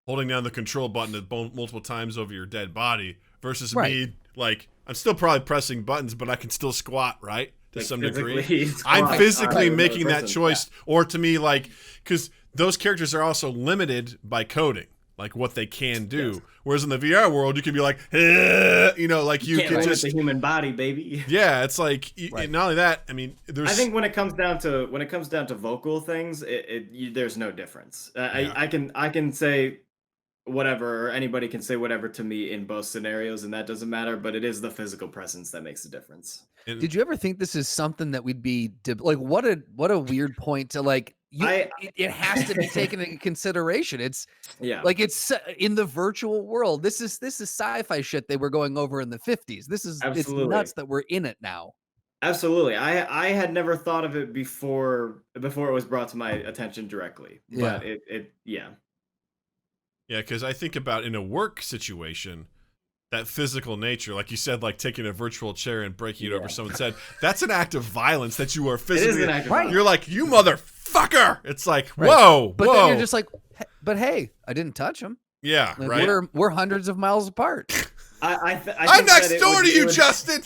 holding down the control button multiple times over your dead body versus me, like, I'm still probably pressing buttons, but I can still squat, right? To some degree. I'm physically making that choice. Yeah. Or to me, like, because those characters are also limited by coding, like what they can do. Yes. Whereas in the VR world, you can be like, like you can just the human body, baby. Yeah, it's like not only that. I mean, I think when it comes down to vocal things, there's no difference. I can say whatever, or anybody can say whatever to me in both scenarios, and that doesn't matter. But it is the physical presence that makes the difference. Did you ever think this is something that we'd be like? What a weird point to like. It has to be taken into consideration. It's like, it's in the virtual world. This is sci-fi shit they were going over in the 50s. It's nuts that we're in it now. Absolutely. I had never thought of it before it was brought to my attention directly. But yeah, because I think about in a work situation, that physical nature, like you said, like taking a virtual chair and breaking it over someone's head, that's an act of violence that you are physically. It is an act of violence. You're like, you motherfucker. It's like, whoa, but then you're just like, but hey, I didn't touch him. Yeah, like, right. We're hundreds of miles apart. I'm next door to you, Justin.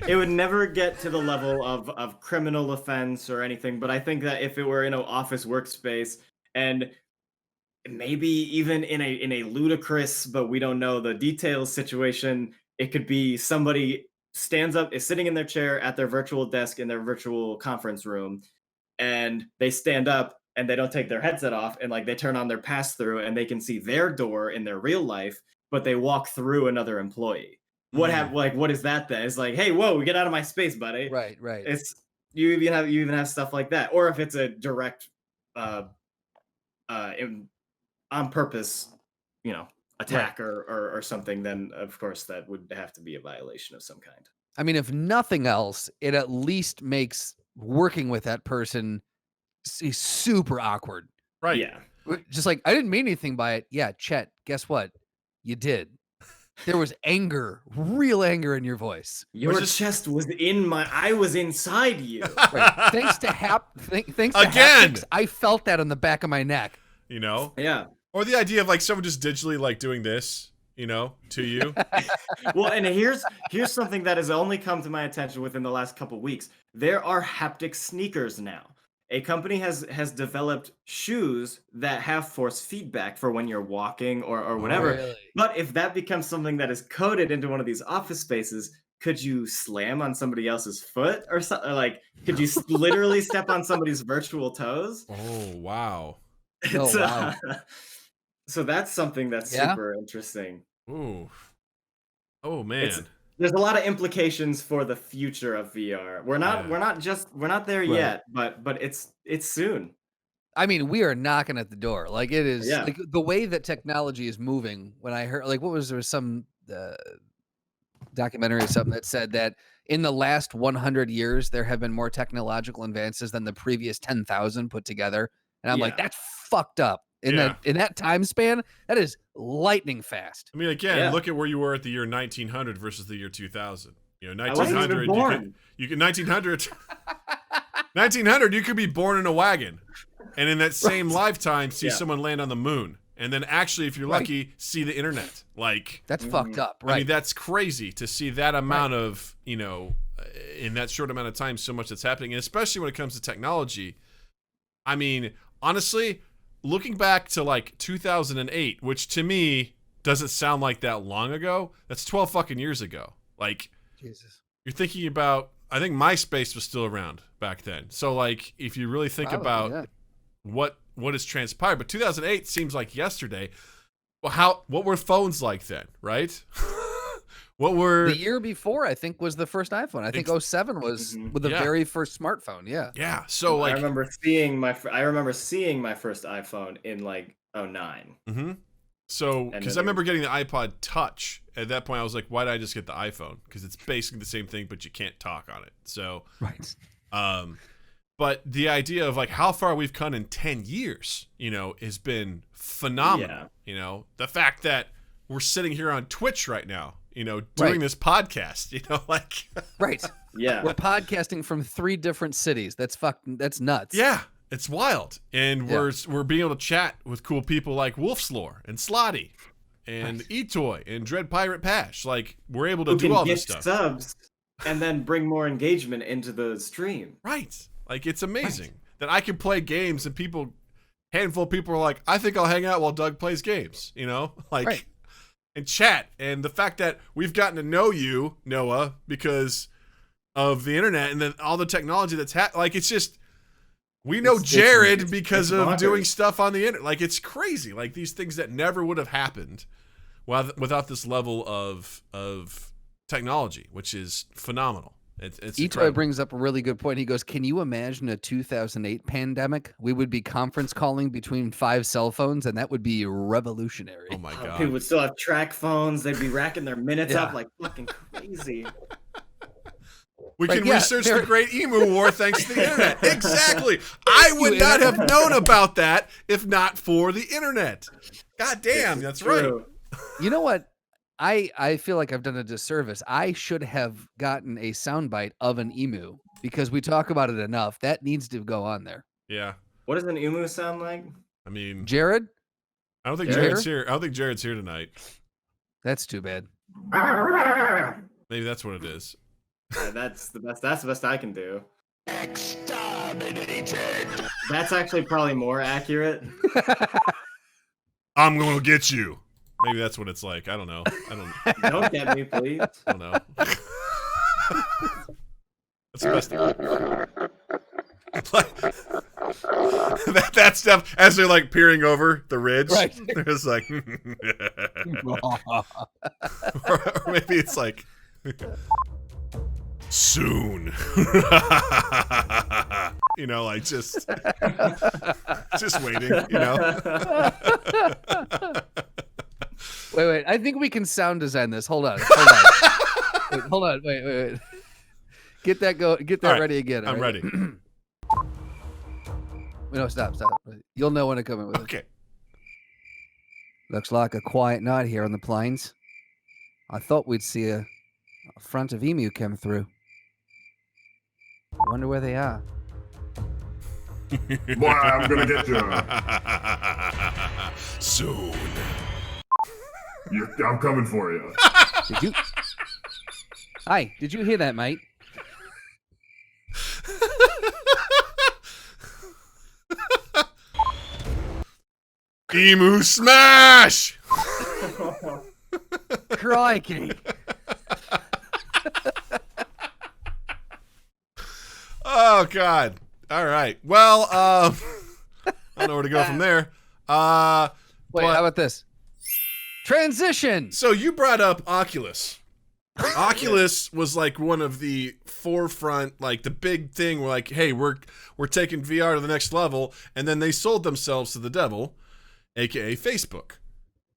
It would never get to the level of criminal offense or anything, but I think that if it were in an office workspace, and maybe even in a ludicrous, but we don't know the details situation, it could be somebody stands up, is sitting in their chair at their virtual desk in their virtual conference room, and they stand up and they don't take their headset off, and like they turn on their pass-through and they can see their door in their real life, but they walk through another employee. What is that then? It's like, hey, whoa, get out of my space, buddy. Right. It's you even have stuff like that. Or if it's a direct on purpose, attack or something, then of course that would have to be a violation of some kind. I mean, if nothing else, it at least makes working with that person super awkward. Right. Yeah. Just like, I didn't mean anything by it. Yeah, Chet, guess what? You did. There was anger, real anger in your voice. Your chest was I was inside you. Right. Thanks to thanks to again. Haptics, I felt that on the back of my neck. Yeah. Or the idea of like someone just digitally like doing this, to you. Well, and here's something that has only come to my attention within the last couple weeks. There are haptic sneakers now. A company has developed shoes that have force feedback for when you're walking or whatever. Really? But if that becomes something that is coded into one of these office spaces, could you slam on somebody else's foot or something? Like, could you literally step on somebody's virtual toes? Oh, wow. Wow. So that's something that's super interesting. Ooh. Oh, man. there's a lot of implications for the future of VR. We're not there yet, but it's soon. I mean, we are knocking at the door. Like it is Yeah. like the way that technology is moving. When I heard like there was some documentary or something that said that in the last 100 years there have been more technological advances than the previous 10,000 put together. And I'm like, that's fucked up. In that time span, that is lightning fast. I mean, again, look at where you were at the year 1900 versus the year 2000. 1900, I wasn't even born. you could 1900, you could be born in a wagon, and in that same lifetime, see someone land on the moon, and then actually, if you're lucky, see the internet. Like that's fucked up, right? I mean, that's crazy to see that amount of in that short amount of time, so much that's happening, and especially when it comes to technology. I mean, honestly, looking back to like 2008, which to me doesn't sound like that long ago. That's 12 fucking years ago. Like, Jesus, you're thinking about. I think MySpace was still around back then. So like, if you really think about what has transpired, but 2008 seems like yesterday. Well, what were phones like then, right? What were the year before? I think was the first iPhone. I think 07 was with the very first smartphone. Yeah. Yeah. So like, I remember seeing my first iPhone in like 09. Mm-hmm. So because I remember getting the iPod Touch. At that point, I was like, why did I just get the iPhone? Because it's basically the same thing, but you can't talk on it. So right. But the idea of like how far we've come in 10 years, has been phenomenal. Yeah. The fact that we're sitting here on Twitch right now, doing this podcast, like. Right. Yeah. We're podcasting from 3 different cities. That's nuts. Yeah. It's wild. And we're being able to chat with cool people like Wolf's Lore and Slotty and Etoy and Dread Pirate Pash. Like, we're able to do all this stuff. Subs and then bring more engagement into the stream. Right. Like, it's amazing that I can play games and handful of people are like, I think I'll hang out while Doug plays games, like, and chat. And the fact that we've gotten to know you, Noah, because of the internet and then all the technology that's like, it's just, we know Jared because of doing stuff on the internet. Like, it's crazy. Like, these things that never would have happened without this level of technology, which is phenomenal. It's Etoy brings up a really good point. He goes, can you imagine a 2008 pandemic? We would be conference calling between 5 cell phones, and that would be revolutionary. Oh, my God. People would still have track phones. They'd be racking their minutes up like fucking crazy. We can research the Great Emu War thanks to the internet. Exactly. I would not have known about that if not for the internet. God damn, that's right. You know what? I feel like I've done a disservice. I should have gotten a soundbite of an emu because we talk about it enough. That needs to go on there. Yeah. What does an emu sound like? I mean, Jared? I don't think Jared's here. I don't think Jared's here tonight. That's too bad. Maybe that's what it is. That's the best. That's the best I can do. Exterminated. That's actually probably more accurate. I'm gonna get you. Maybe that's what it's like. I don't know. Don't get me, please. I don't know. That's the best thing. that stuff as they're like peering over the ridge. Right. They're just like, or maybe it's like. Soon. Like just waiting, Wait. I think we can sound design this. Hold on. Wait. Get that ready again. I'm ready. No, stop. You'll know when to come in with it. Okay. Looks like a quiet night here on the plains. I thought we'd see a front of emu come through. I wonder where they are. Boy, I'm gonna get you. Soon. I'm coming for you. Hi, did you hear that, mate? Emu smash! Crikey. Oh, God. All right. Well, I don't know where to go from there. Wait, how about this? Transition. So you brought up Oculus. Oculus was like one of the forefront, like the big thing. We're like, hey, we're taking VR to the next level, and then they sold themselves to the devil, aka Facebook.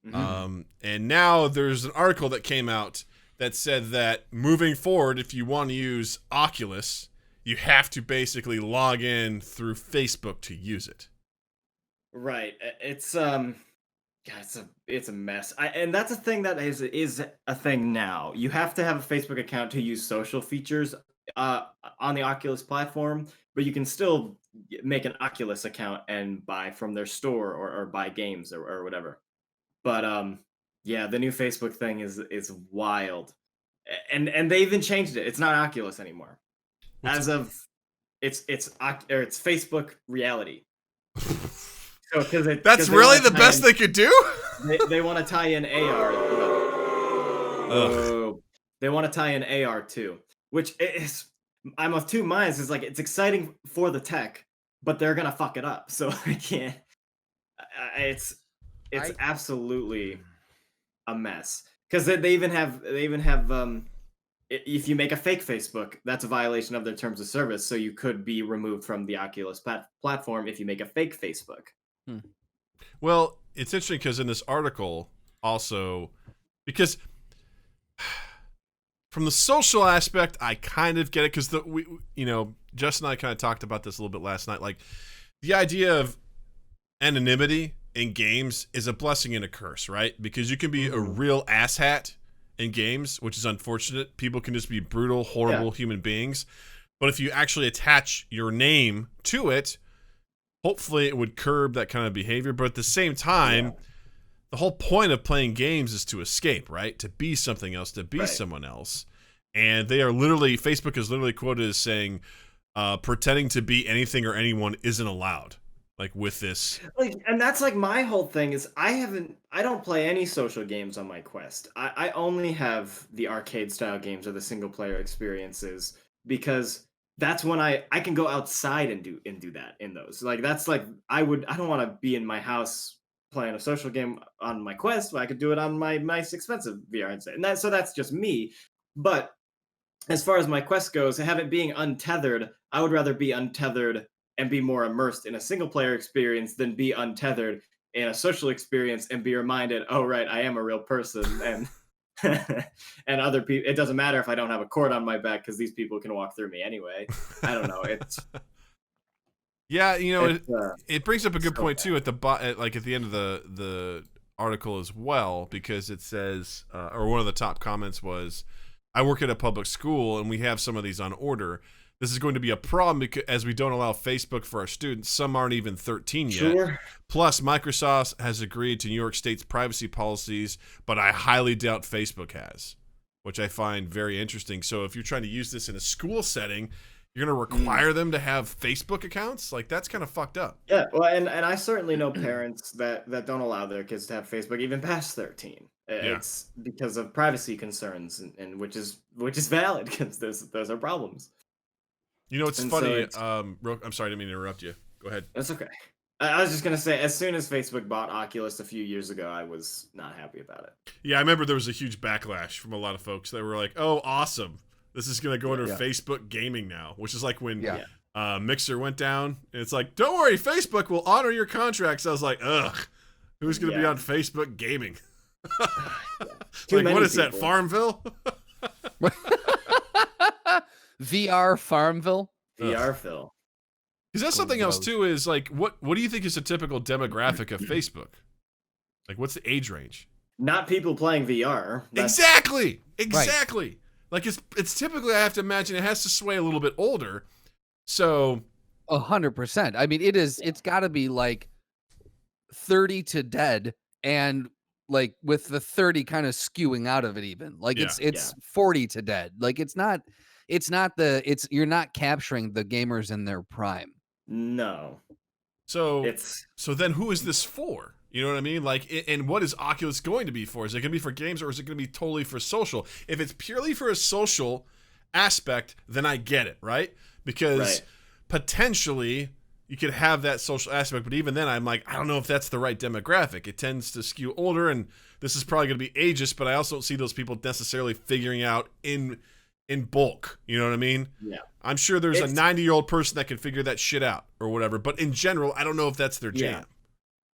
And now there's an article that came out that said that moving forward, if you want to use Oculus, you have to basically log in through Facebook to use it. Right. It's it's a mess. And that's a thing that is a thing now. You have to have a Facebook account to use social features on the Oculus platform, but you can still make an Oculus account and buy from their store or buy games or whatever. But yeah, the new Facebook thing is wild. And they even changed it. It's not Oculus anymore. It's Facebook Reality. So that's really the best they could do. They want to tie in AR. They want to tie in AR too, which is I'm of two minds. It's like it's exciting for the tech, but they're gonna fuck it up. So I can't. It's absolutely a mess because they even have if you make a fake Facebook, that's a violation of their terms of service. So you could be removed from the Oculus platform if you make a fake Facebook. Well, it's interesting because in this article also, because from the social aspect, I kind of get it because Justin and I kind of talked about this a little bit last night. Like the idea of anonymity in games is a blessing and a curse, right? Because you can be a real asshat in games, which is unfortunate. People can just be brutal, horrible human beings. But if you actually attach your name to it, hopefully it would curb that kind of behavior. But at the same time, the whole point of playing games is to escape, right? To be something else, to be someone else. And they are Facebook is literally quoted as saying, pretending to be anything or anyone isn't allowed. Like with this. And that's like my whole thing is I don't play any social games on my Quest. I only have the arcade style games or the single player experiences because that's when I can go outside and do that in those. Like that's like I don't want to be in my house playing a social game on my Quest, but I could do it on my nice expensive VR instead. And so that's just me. But as far as my Quest goes, have it being untethered, I would rather be untethered and be more immersed in a single player experience than be untethered in a social experience and be reminded, oh right, I am a real person and and other people, it doesn't matter if I don't have a cord on my back because these people can walk through me anyway. I don't know. It's yeah, it brings up a good point too at the end of the article as well, because it says or one of the top comments was, I work at a public school and we have some of these on order. This is going to be a problem because as we don't allow Facebook for our students, some aren't even 13 yet. Sure. Plus, Microsoft has agreed to New York State's privacy policies, but I highly doubt Facebook has, which I find very interesting. So if you're trying to use this in a school setting, you're going to require them to have Facebook accounts? Like, that's kind of fucked up. Yeah, well, and I certainly know parents that don't allow their kids to have Facebook even past 13. It's because of privacy concerns, and which is valid because those are problems. It's funny. I'm sorry, I didn't mean to interrupt you. Go ahead. That's okay. I was just going to say, as soon as Facebook bought Oculus a few years ago, I was not happy about it. Yeah, I remember there was a huge backlash from a lot of folks that were like, oh, awesome. This is going to go under Facebook gaming now, which is like when Mixer went down. And it's like, don't worry, Facebook will honor your contracts. I was like, ugh, who's going to be on Facebook gaming? Like, what is that, Farmville? VR Farmville? VRville. Because that's something else too, is like, what do you think is a typical demographic of Facebook? Like, what's the age range? Not people playing VR. Exactly. Right. Like, it's typically, I have to imagine it has to sway a little bit older. So 100%. I mean, it's got to be like 30 to dead, and like with the 30 kind of skewing out of it even. Like it's 40 to dead. Like you're not capturing the gamers in their prime. No. So then who is this for? You know what I mean? Like, and what is Oculus going to be for? Is it going to be for games, or is it going to be totally for social? If it's purely for a social aspect, then I get it, right? Because potentially you could have that social aspect, but even then, I'm like, I don't know if that's the right demographic. It tends to skew older, and this is probably going to be ageist, but I also don't see those people necessarily figuring out in bulk. You know what I mean? Yeah. I'm sure there's a 90-year-old person that can figure that shit out or whatever, but in general, I don't know if that's their jam.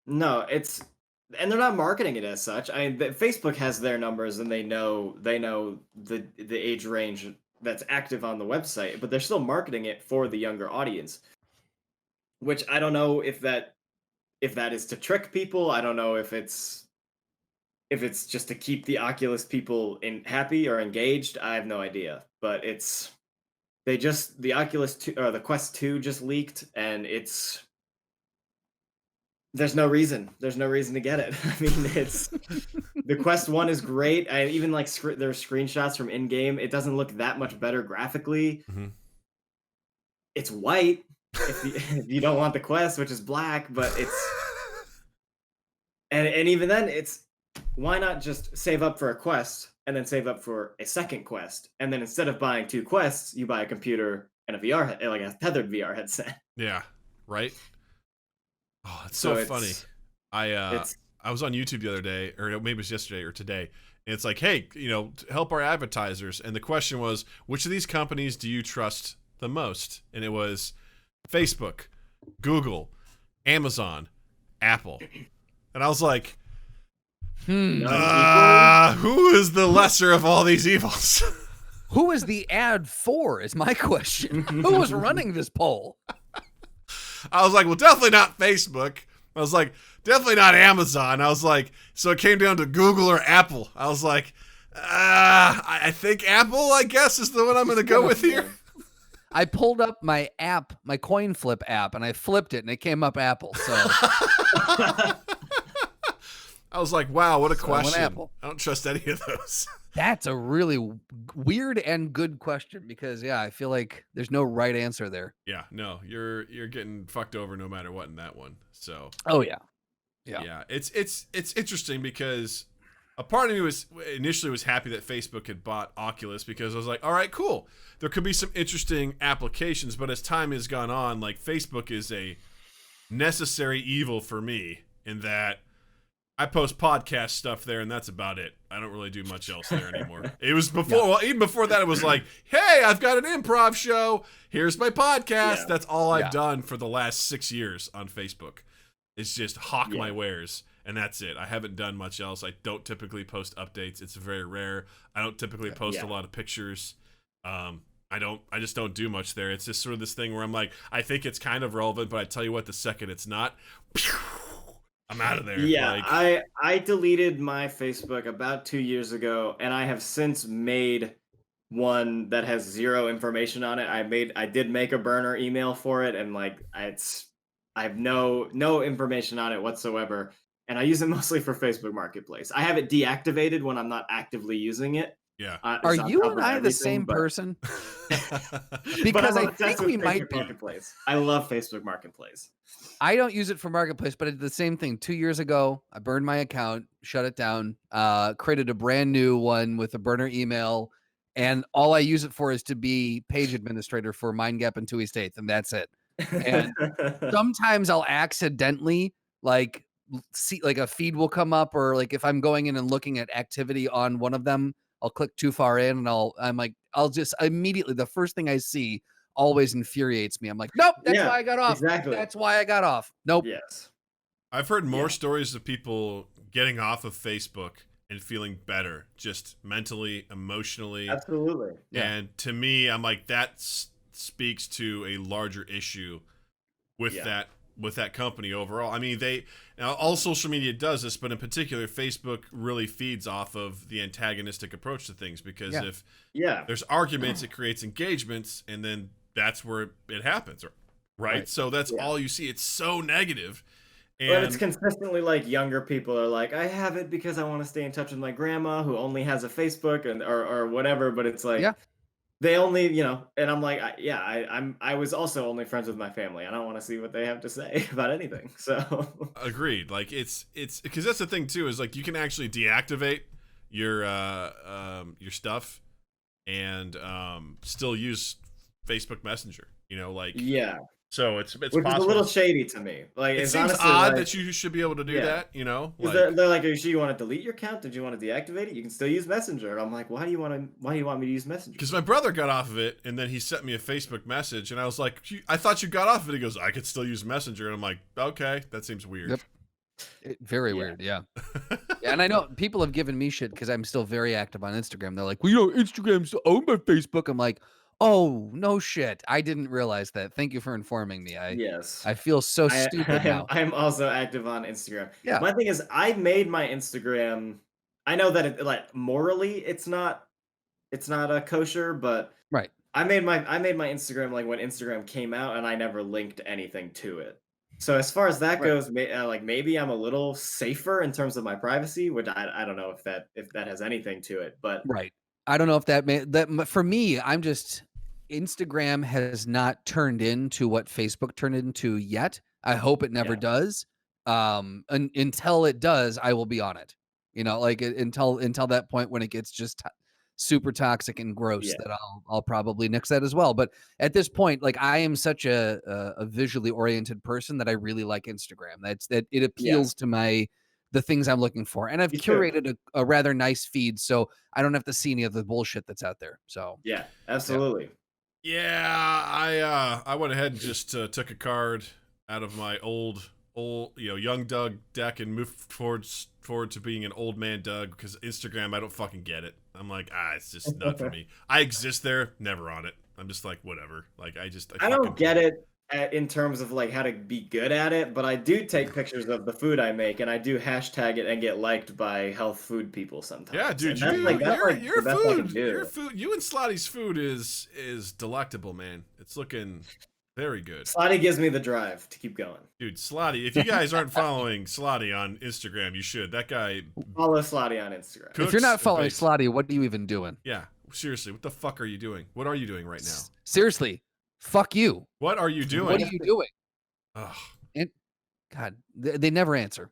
No, and they're not marketing it as such. I mean, Facebook has their numbers, and they know the age range that's active on the website, but they're still marketing it for the younger audience. Which I don't know if that is to trick people. I don't know if it's just to keep the Oculus people happy or engaged. I have no idea. But the Oculus 2 or the Quest 2 just leaked, and there's no reason to get it. I mean, the Quest 1 is great. I even like there's screenshots from in-game. It doesn't look that much better graphically. Mm-hmm. It's white. If you don't want the Quest, which is black, but it's and even then, it's why not just save up for a Quest and then save up for a second Quest, and then instead of buying 2 Quests, you buy a computer and a VR like a tethered VR headset. Yeah, right. Oh, it's so funny. I was on YouTube the other day, or maybe it was yesterday or today, and it's like, hey, help our advertisers, and the question was, which of these companies do you trust the most? And it was Facebook, Google, Amazon, Apple. And I was like, who is the lesser of all these evils? Who is the ad for is my question. Who was running this poll? I was like, well, definitely not Facebook. I was like, definitely not Amazon. I was like, so it came down to Google or Apple. I was like, I think Apple, I guess, is the one I'm going to go with here. I pulled up my app, my coin flip app, and I flipped it, and it came up Apple. So I was like, wow, what a question. Apple. I don't trust any of those. That's a really weird and good question because, I feel like there's no right answer there. Yeah, no, you're getting fucked over no matter what in that one. So. Oh yeah. It's interesting because a part of me was initially happy that Facebook had bought Oculus because I was like, all right, cool. There could be some interesting applications, but as time has gone on, like Facebook is a necessary evil for me in that I post podcast stuff there, and that's about it. I don't really do much else there anymore. It was before, well, even before that, it was like, hey, I've got an improv show. Here's my podcast. Yeah. That's all I've done for the last 6 years on Facebook. It's just hawk my wares, and that's it. I haven't done much else. I don't typically post updates. It's very rare. I don't typically post a lot of pictures. I just don't do much there. It's just sort of this thing where I'm like, I think it's kind of relevant, but I tell you what, the second it's not, I'm out of there. Yeah, I deleted my Facebook about 2 years ago, and I have since made one that has zero information on it. I did make a burner email for it, and like I have no information on it whatsoever, and I use it mostly for Facebook Marketplace. I have it deactivated when I'm not actively using it. Yeah. Are you and I the same person? Because I think we might be. Marketplace. I love Facebook Marketplace. I don't use it for Marketplace, but I did the same thing 2 years ago. I burned my account, shut it down, created a brand new one with a burner email, and all I use it for is to be page administrator for MindGap and Tui State, and that's it. And sometimes I'll accidentally see like a feed will come up, or like if I'm going in and looking at activity on one of them, I'll click too far in and I'll just immediately, the first thing I see always infuriates me. I'm like, nope, that's why I got off. Exactly. That's why I got off. Nope. Yes. I've heard more stories of people getting off of Facebook and feeling better, just mentally, emotionally. Absolutely. And to me, I'm like, that speaks to a larger issue with that company overall. I mean, all social media does this, but in particular, Facebook really feeds off of the antagonistic approach to things because if there's arguments, it creates engagements, and then that's where it happens, right? So that's all you see. It's so negative. But it's consistently like younger people are like, I have it because I want to stay in touch with my grandma who only has a Facebook or whatever. But it's like they only, and I'm like, I was also only friends with my family. I don't want to see what they have to say about anything. So agreed. Like it's because that's the thing too, is like you can actually deactivate your stuff and still use Facebook Messenger. So it's Which possible. is a little shady to me. Like, It it's seems honestly odd like, that you should be able to do that, you know? Like, they're like, "Are you sure you want to delete your account? Did you want to deactivate it? You can still use Messenger." And I'm like, "Why do you want me to use Messenger?" Because my brother got off of it, and then he sent me a Facebook message, and I was like, I thought you got off of it. He goes, I could still use Messenger. And I'm like, okay, that seems weird. Yep. Very weird, yeah. And I know people have given me shit because I'm still very active on Instagram. They're like, well, you know, Instagram's owned by Facebook. I'm like, oh, no shit. I didn't realize that. Thank you for informing me. I feel so stupid now. I'm also active on Instagram. Yeah. My thing is, I made my Instagram. I know that it, like, morally, it's not a kosher, but Right. I made my Instagram like when Instagram came out, and I never linked anything to it. So as far as that goes, like, maybe I'm a little safer in terms of my privacy, which I don't know if that has anything to it, but right. I don't know if that for me, I'm just Instagram has not turned into what Facebook turned into yet. I hope it never does. Until it does, I will be on it. You know, like until that point when it gets just super toxic and gross, that I'll probably nix that as well. But at this point, like, I am such a visually oriented person that I really like Instagram. That it appeals to the things I'm looking for. And I've curated a rather nice feed, so I don't have to see any of the bullshit that's out there. So yeah, absolutely. Yeah, I went ahead and just took a card out of my old young Doug deck and moved forward to being an old man Doug, because Instagram, I don't fucking get it. I'm like, it's just not for me. I exist there, never on it. I'm just like, whatever. Like, I don't get it in terms of like how to be good at it, but I do take pictures of the food I make, and I do hashtag it and get liked by health food people sometimes. Yeah, dude, your food, you and Slotty's food is delectable, man. It's looking very good. Slotty gives me the drive to keep going. Dude, Slotty, if you guys aren't following Slotty on Instagram, you should. That guy... Follow Slotty on Instagram. If you're not following Slotty, what are you even doing? Yeah, seriously, what the fuck are you doing? What are you doing right now? Seriously, fuck you. What are you doing? What are you doing? Ugh. And God, they never answer.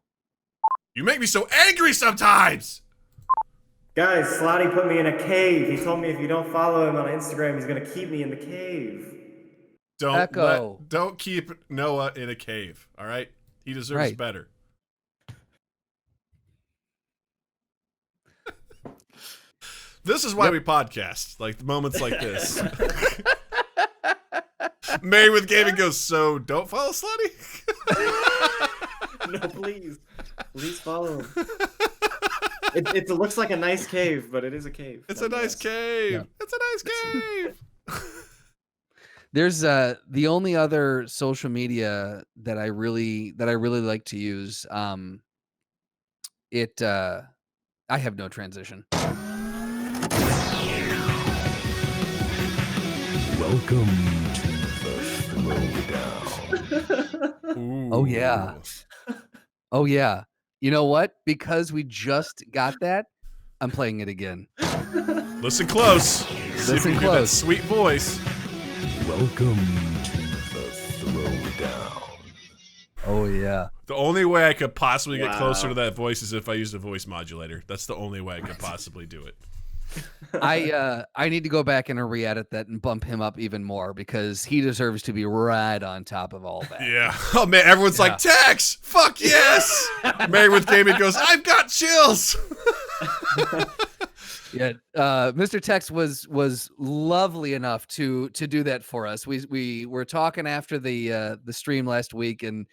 You make me so angry sometimes! Guys, Slotty put me in a cave. He told me if you don't follow him on Instagram, he's going to keep me in the cave. Don't keep Noah in a cave, all right? He deserves better. This is why we podcast, like moments like this. Married with Gaming goes, so don't follow Slutty? No, please. Please follow him. It looks like a nice cave, but it is a cave. It's a nice cave. Yeah. It's a nice cave. There's the only other social media that I really like to use. I have no transition. Welcome to the throwdown. Oh yeah. Oh yeah. You know what? Because we just got that, I'm playing it again. Listen close. Listen close. That sweet voice. Welcome to the throwdown. Oh yeah. The only way I could possibly get closer to that voice is if I used a voice modulator. That's the only way I could possibly do it. I need to go back and re-edit that and bump him up even more, because he deserves to be right on top of all that. Yeah. Oh man, everyone's like, Tex, fuck yes. Married with Gaming goes, I've got chills. Yeah, Mr. Tex was lovely enough to do that for us. We were talking after the stream last week, and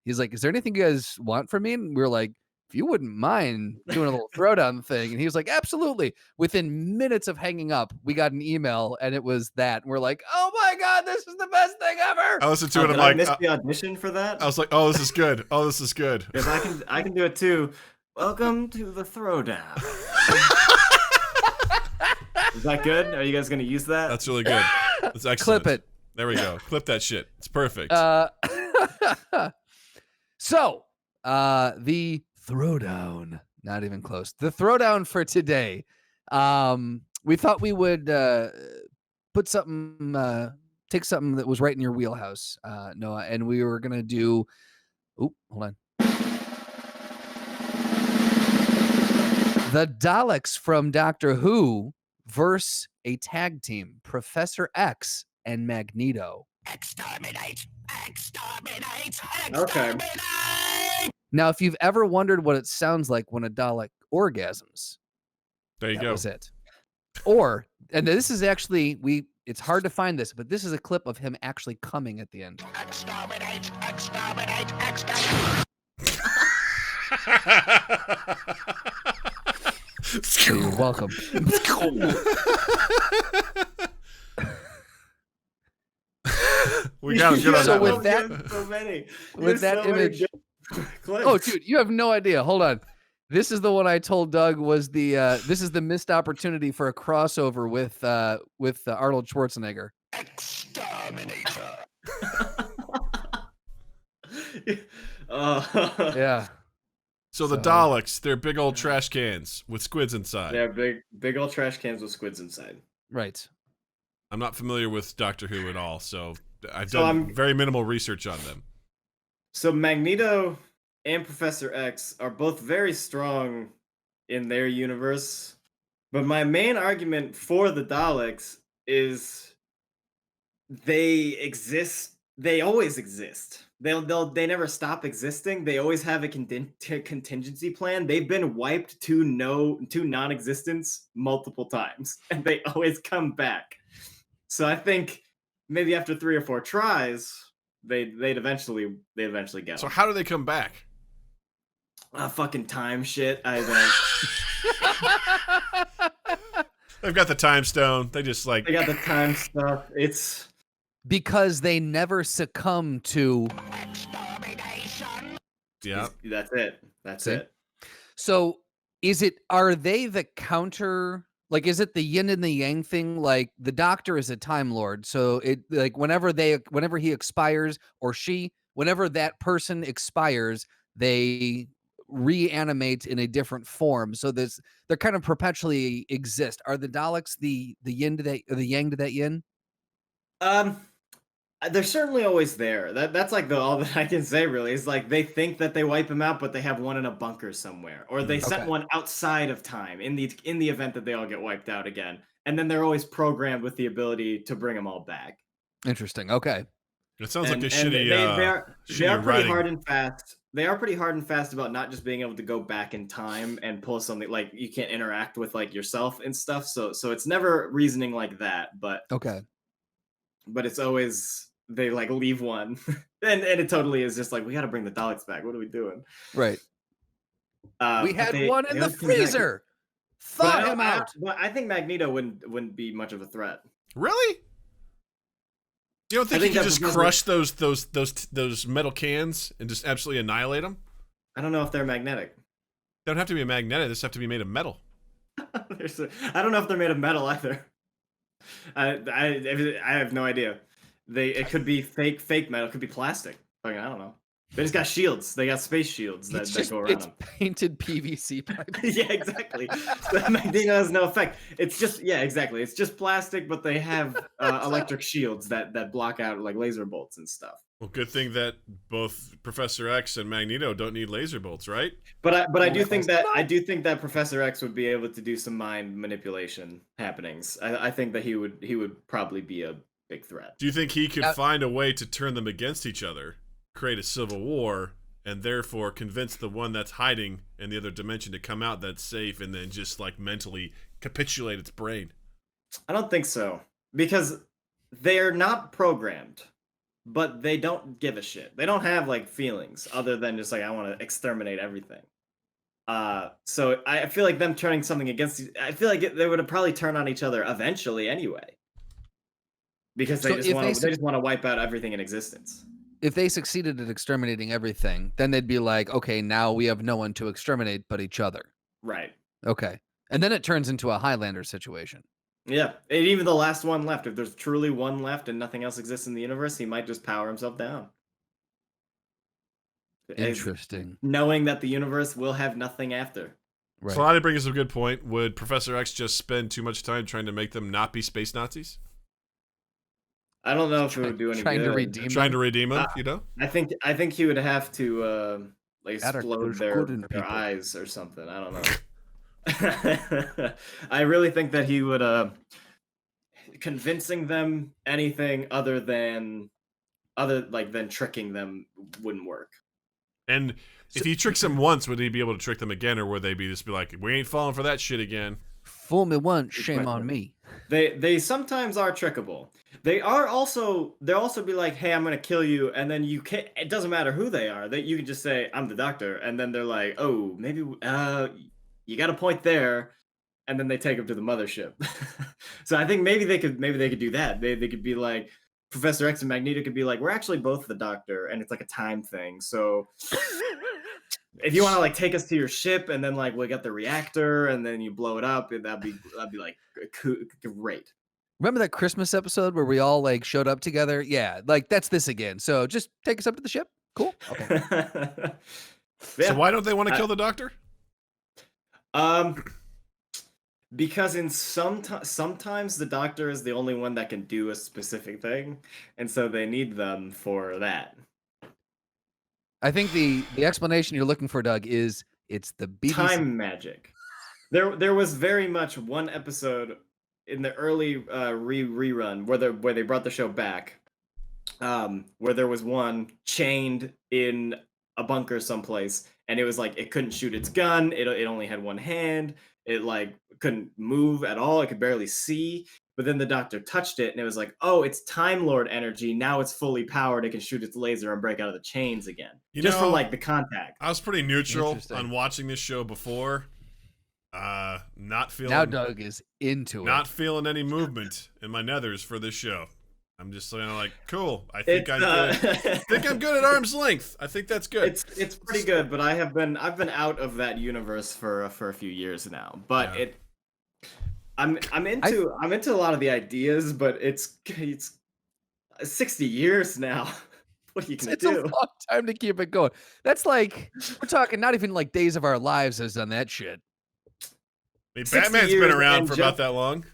he's like, "Is there anything you guys want from me?" And we were like, "If you wouldn't mind doing a little throwdown thing," and he was like, "Absolutely." Within minutes of hanging up, we got an email, and it was that. And we're like, "Oh my god, this is the best thing ever!" I listened to it. I'm like, I missed the audition for that. I was like, "Oh, this is good. Oh, this is good." Because I can do it too. Welcome to the throwdown. Is that good? Are you guys going to use that? That's really good. That's excellent. Clip it. There we go. Clip that shit. It's perfect. So, the throwdown. Not even close. The throwdown for today. We thought we would put something, take something that was right in your wheelhouse, Noah, and we were gonna do. Oh, hold on. The Daleks from Doctor Who versus a tag team, Professor X and Magneto. Okay. Now, if you've ever wondered what it sounds like when a Dalek orgasms, There you that go. was it. Or, and this is actually, it's hard to find this, but this is a clip of him actually coming at the end. So you're welcome. We got him good on So that with one. that- so many. with that so many image- good clips. Oh, dude, you have no idea. Hold on. This is the one I told Doug was this is the missed opportunity for a crossover with Arnold Schwarzenegger. Yeah. So the So- Daleks, they're big old trash cans with squids inside. They're big old trash cans with squids inside. Right. I'm not familiar with Doctor Who at all, so I've So done I'm- very minimal research on them. So Magneto and Professor X are both very strong in their universe, but my main argument for the Daleks is they exist. They always exist. They never stop existing. They always have a contingency plan. They've been wiped to non-existence multiple times, and they always come back. So I think maybe after 3 or 4 tries, they'd eventually go. So how do they come back? Fucking time shit. I don't. They've got the time stone. They just like I got the time stuff. It's Because they never succumb to. yeah. that's it. That's See? it. So are they the counter? Like, is it the yin and the yang thing? Like, the Doctor is a Time Lord, so it like whenever he expires, or whenever that person expires, they reanimate in a different form. So they're kind of perpetually exist. Are the Daleks the yin to that, or the yang to that yin? They're certainly always there. That's like all that I can say. Really, is like they think that they wipe him out, but they have one in a bunker somewhere, or they set Okay. one outside of time in the event that they all get wiped out again. And then they're always programmed with the ability to bring them all back. Interesting. Okay. It sounds like a And shitty. they are shitty pretty writing. hard and fast. They are pretty hard and fast about not just being able to go back in time and pull something like you can't interact with like yourself and stuff. So it's never reasoning like that, but Okay. it's always they like leave one, and it totally is just like we got to bring the Daleks back. What are we doing? Right. We But had they- one in they the always come back. freezer. But Thaw him out. But I think Magneto wouldn't be much of a threat. Really? You don't think I you think could that's just because crush those metal cans and just absolutely annihilate them? I don't know if they're magnetic. They don't have to be a magnetic. They just have to be made of metal. I don't know if they're made of metal either. I have no idea. It could be fake metal. It could be plastic. Fucking, I don't know. They just got shields. They got space shields that go around It's them. painted PVC pipe. Yeah, exactly. So Magneto has no effect. It's just exactly. It's just plastic, but they have electric shields that block out like laser bolts and stuff. Well, good thing that both Professor X and Magneto don't need laser bolts, right? But I do think that Professor X would be able to do some mind manipulation happenings. I think that he would probably be a big threat. Do you think he could find a way to turn them against each other, create a civil war, and therefore convince the one that's hiding in the other dimension to come out that's safe, and then just like mentally capitulate its brain? I don't think so, because they're not programmed, but they don't give a shit. They don't have like feelings other than just like I want to exterminate everything. So I feel like them turning something against. I feel like they would probably turn on each other eventually anyway, because they So just if want they to wipe out everything in existence. If they succeeded at exterminating everything, then they'd be like, okay, now we have no one to exterminate but each other. Right. Okay. And then it turns into a Highlander situation. Yeah, and even the last one left. If there's truly one left and nothing else exists in the universe, he might just power himself down. Interesting. Knowing that the universe will have nothing after. Right. So that brings us a good point. Would Professor X just spend too much time trying to make them not be space Nazis? I don't know if it would do any Trying good. to redeem Trying to them? redeem them, you know? I think he would have to like Attic, explode there's good in their people. eyes or something. I don't know. I really think that he would convincing them anything other than other like than tricking them wouldn't work. And if he tricks them once, would he be able to trick them again, or would they be like, we ain't falling for that shit again? Fool me once, shame on me. They sometimes are trickable. They'll also be like, hey, I'm gonna kill you, and then you can't. It doesn't matter who they are. You can just say, I'm the doctor, and then they're like, oh, maybe you got a point there, and then they take him to the mothership. So I think maybe they could do that. They could be like, Professor X and Magneto could be like, we're actually both the doctor, and it's like a time thing. So if you want to like take us to your ship, and then like we got the reactor, and then you blow it up, that'd be like great. Remember that Christmas episode where we all like showed up together? Yeah, like that's this again. So just take us up to the ship. Cool. Okay. Yeah. So why don't they want to kill the doctor? Because sometimes the doctor is the only one that can do a specific thing, and so they need them for that. I think the explanation you're looking for, Doug, is it's the BBC. Time magic. There was very much one episode in the early rerun where they brought the show back, where there was one chained in a bunker someplace, and it was like it couldn't shoot its gun. It only had one hand. It like couldn't move at all. It could barely see. But then the doctor touched it, and it was like, oh, it's Time Lord energy. Now it's fully powered. It can shoot its laser and break out of the chains again. Just from like the contact. I was pretty neutral on watching this show before. Not feeling. Now Doug is into it. Not feeling any movement in my nethers for this show. I'm just kind of like, cool. I think I'm good at arm's length. I think that's good. It's pretty good, but I've been out of that universe for a few years now. But yeah. I'm into a lot of the ideas, but it's 60 years now. What are you gonna do? It's a long time to keep it going. That's like we're talking not even like Days of Our Lives has done that shit. I mean, Batman's been around for about that long.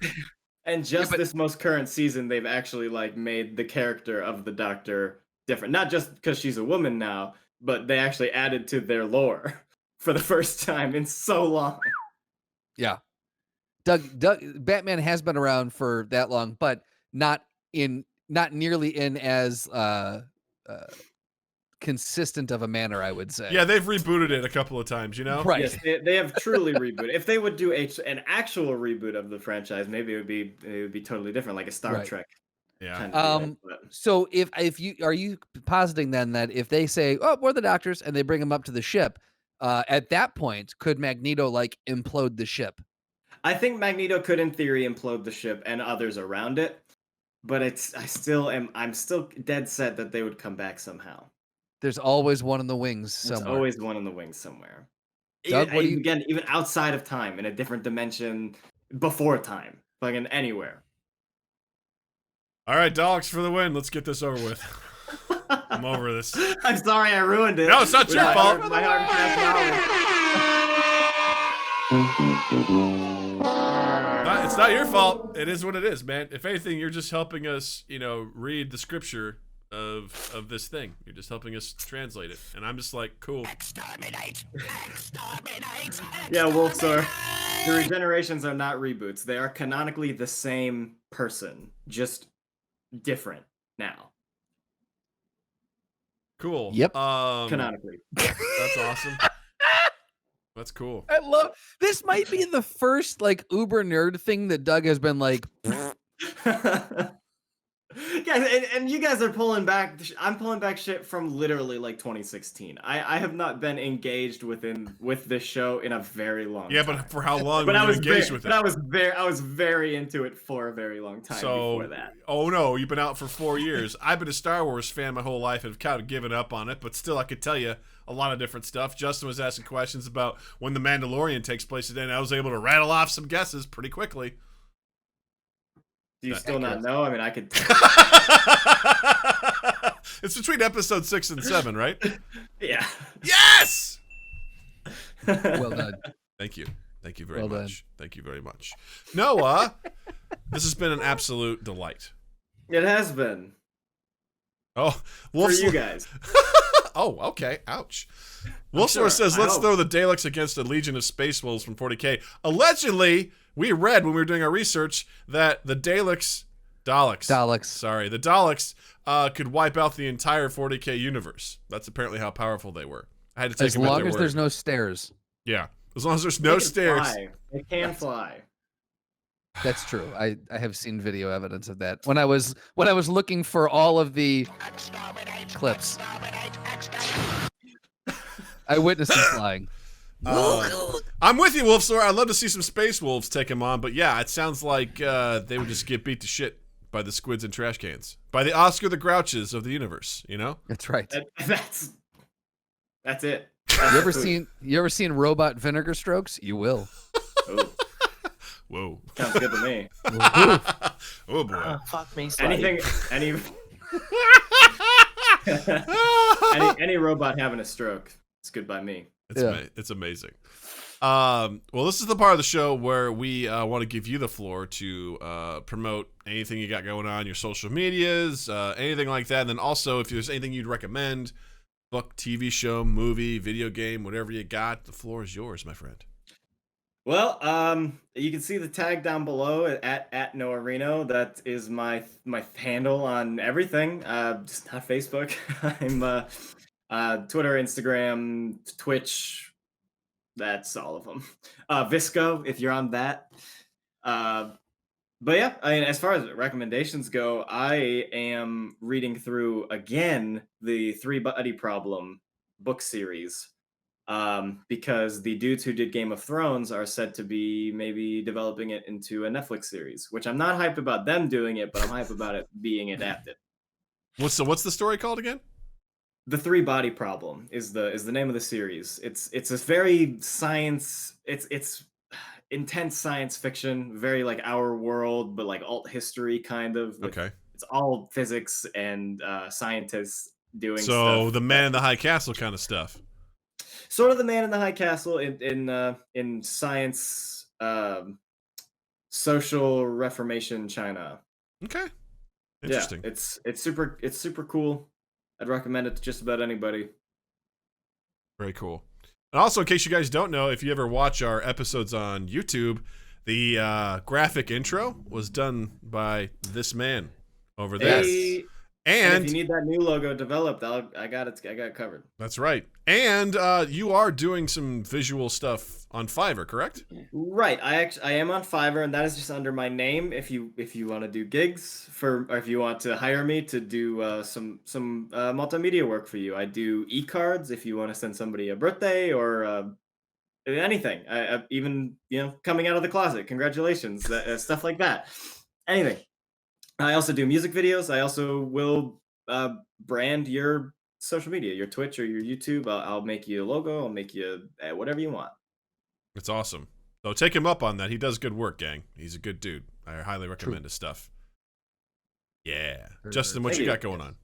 And this most current season, they've actually like made the character of the Doctor different. Not just because she's a woman now, but they actually added to their lore for the first time in so long. Yeah. Doug, Batman has been around for that long, but not nearly in as consistent of a manner, I would say. Yeah, they've rebooted it a couple of times, you know? Right. Yes, they have truly rebooted. If they would do an actual reboot of the franchise, maybe it would be totally different, like a Star Trek. Yeah. Kind of So if you are you positing then that if they say, oh, we're the doctors, and they bring them up to the ship, at that point, could Magneto like implode the ship? I think Magneto could, in theory, implode the ship and others around it, but I'm still dead set that they would come back somehow. There's always one in the wings somewhere. There's always one in the wings somewhere. Doug, even outside of time, in a different dimension, before time, like in anywhere. All right, Daleks for the win. Let's get this over with. I'm over this. I'm sorry I ruined it. No, it's not your fault. My hard It's not your fault. It is what it is, man. If anything, you're just helping us, read the scripture of this thing. You're just helping us translate it. And I'm just like, cool. Exterminate! Yeah, Wolfstar. The regenerations are not reboots. They are canonically the same person, just different now. Cool. Yep. Canonically. That's awesome. That's cool. I love this. Might be the first like uber nerd thing that Doug has been like. Guys, and you guys are pulling back. I'm pulling back shit from literally like 2016. I have not been engaged with this show in a very long time. Yeah, but for how long but were I you was engaged very, with it? But I was very into it for a very long time before that. Oh no, you've been out for 4 years. I've been a Star Wars fan my whole life and have kind of given up on it, but still I could tell you a lot of different stuff. Justin was asking questions about when The Mandalorian takes place today, and I was able to rattle off some guesses pretty quickly. Do you still not know? I mean, I could. It's between episode 6 and 7, right? Yeah. Yes! Well done. Thank you. Thank you very Well much. done. Thank you very much. Noah, this has been an absolute delight. It has been. Oh, For you guys. Oh, okay. Ouch. Wolfstar says, let's throw the Daleks against a legion of space wolves from 40K. Allegedly, we read when we were doing our research that the Daleks Daleks. Sorry, the Daleks could wipe out the entire 40K universe. That's apparently how powerful they were. I had to take As them at long their as word. there's no stairs. Yeah, as long as there's no stairs. They can fly. That's true. I have seen video evidence of that. When I was looking for all of the clips, I witnessed them flying. I'm with you, Wolfsor. I'd love to see some space wolves take him on, but yeah, it sounds like they would just get beat to shit by the squids and trash cans, by the Oscar the Grouches of the universe. You know? That's right. That's it. You ever seen robot vinegar strokes? You will. Ooh, Whoa. sounds good to me. Oh boy. Fuck me, any robot having a stroke, it's good by me. It's amazing. Well, this is the part of the show where we want to give you the floor to promote anything you got going on, your social medias, anything like that. And then also, if there's anything you'd recommend, book, TV show, movie, video game, whatever you got, the floor is yours, my friend. Well, you can see the tag down below at Noah Reno. That is my handle on everything. Just not Facebook. I'm Twitter, Instagram, Twitch. That's all of them. Visco, if you're on that. But yeah, I mean, as far as recommendations go, I am reading through again the Three Buddy Problem book series. Because the dudes who did Game of Thrones are said to be maybe developing it into a Netflix series, which I'm not hyped about them doing it, but I'm hyped about it being adapted. What's the story called again? The Three Body Problem is the name of the series. It's a very science. It's intense science fiction, very like Our World, but like alt history kind of. Okay. It's all physics and scientists doing. So stuff the Man in the High Castle kind of stuff. Sort of the Man in the High Castle in science, social reformation China. Okay. Interesting. Yeah, it's super cool. I'd recommend it to just about anybody. Very cool. And also, in case you guys don't know, if you ever watch our episodes on YouTube, the graphic intro was done by this man over there. Hey, and if you need that new logo developed, I got it covered. That's right. And you are doing some visual stuff on Fiverr, correct? Right. I am on Fiverr, and that is just under my name. If you want to do gigs or if you want to hire me to do some multimedia work for you, I do e-cards. If you want to send somebody a birthday or anything, even coming out of the closet, congratulations, stuff like that. Anything. I also do music videos. I also will brand your social media, your Twitch or your YouTube. I'll make you a logo. I'll make you whatever you want. It's awesome. So take him up on that. He does good work, gang. He's a good dude. I highly recommend his stuff. Yeah. Justin, what you got going on?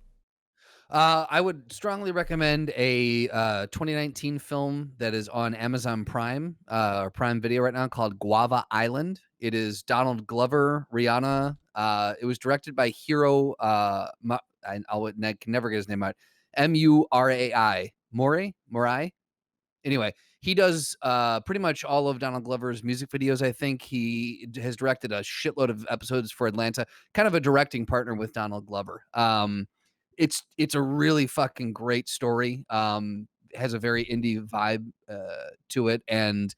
I would strongly recommend a 2019 film that is on Amazon Prime or Prime Video right now called Guava Island. It is Donald Glover, Rihanna. It was directed by Hiro. I can never get his name out. Murai. Morai. Anyway, he does pretty much all of Donald Glover's music videos. I think he has directed a shitload of episodes for Atlanta. Kind of a directing partner with Donald Glover. It's a really fucking great story. Has a very indie vibe to it, and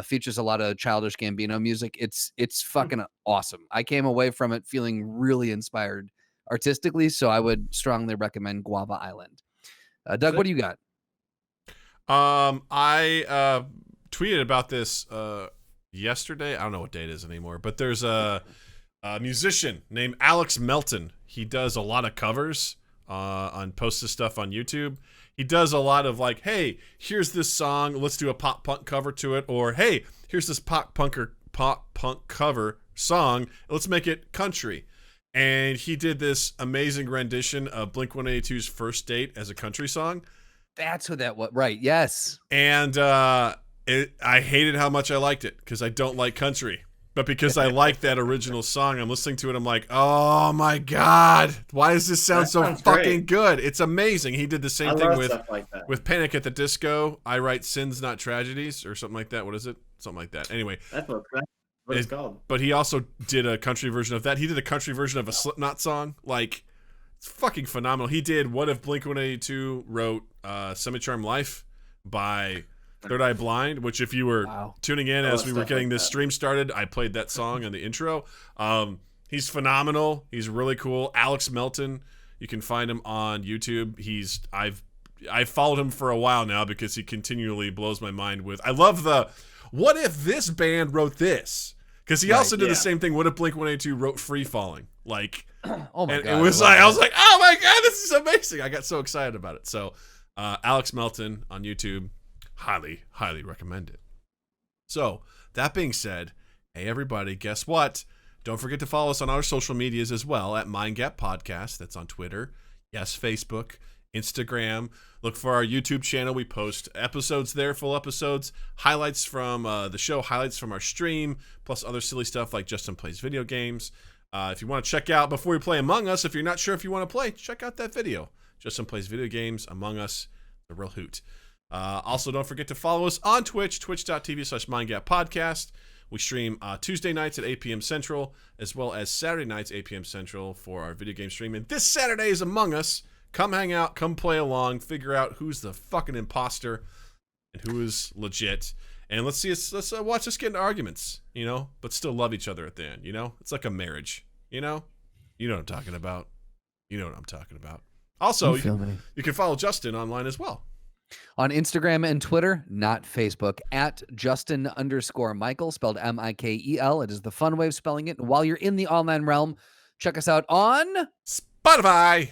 features a lot of Childish Gambino music. It's fucking awesome. I came away from it feeling really inspired artistically, so I would strongly recommend Guava Island. Doug, what do you got? I tweeted about this yesterday. I don't know what day it is anymore, but there's a musician named Alex Melton. He does a lot of covers on posts his stuff on YouTube. He does a lot of like, hey, here's this song, let's do a pop punk cover to it, or hey, here's this pop punk cover song, let's make it country. And he did this amazing rendition of Blink-182's First Date as a country song. That's what that was. Right. Yes. And I hated how much I liked it because I don't like country. But because I like that original song, I'm listening to it. I'm like, oh my God, why does this sound so fucking good? It's amazing. He did the same thing with Panic at the Disco. I write sins, not tragedies, or something like that. What is it? Something like that. Anyway, what it's called. But he also did a country version of that. He did a country version of a Slipknot song. Like, it's fucking phenomenal. He did What If Blink-182 wrote Semi-Charmed Life by Third Eye Blind, which if you were tuning in as we were getting this stream started, I played that song in the intro. He's phenomenal. He's really cool. Alex Melton, you can find him on YouTube. I've followed him for a while now because he continually blows my mind with. I love the what if this band wrote this? Because he also did the same thing. What if Blink-182 wrote Free Falling? Like, oh my God, it was like I was like, oh my God, this is amazing. I got so excited about it. So, Alex Melton on YouTube, highly, highly recommend it. So that being said, hey everybody, guess what? Don't forget to follow us on our social medias as well at Mind Gap Podcast. That's on Twitter, yes, Facebook, Instagram. Look for our YouTube channel. We post episodes there, full episodes, highlights from the show, highlights from our stream, plus other silly stuff like Justin Plays Video Games. If you want to check out Before We Play Among Us, if you're not sure if you want to play, check out that video. Justin Plays Video Games, Among Us, the real hoot. Also, don't forget to follow us on Twitch, twitch.tv/MindGapPodcast. We stream Tuesday nights at 8 p.m. Central, as well as Saturday nights, 8 p.m. Central for our video game stream. And this Saturday is Among Us. Come hang out, come play along, figure out who's the fucking imposter and who is legit. And let's watch us get into arguments, you know, but still love each other at the end, you know? It's like a marriage, you know? You know what I'm talking about. You know what I'm talking about. Also, you can follow Justin online as well. On Instagram and Twitter, not Facebook, at Justin_Michael, spelled Mikel. It is the fun way of spelling it. And while you're in the online realm, check us out on Spotify,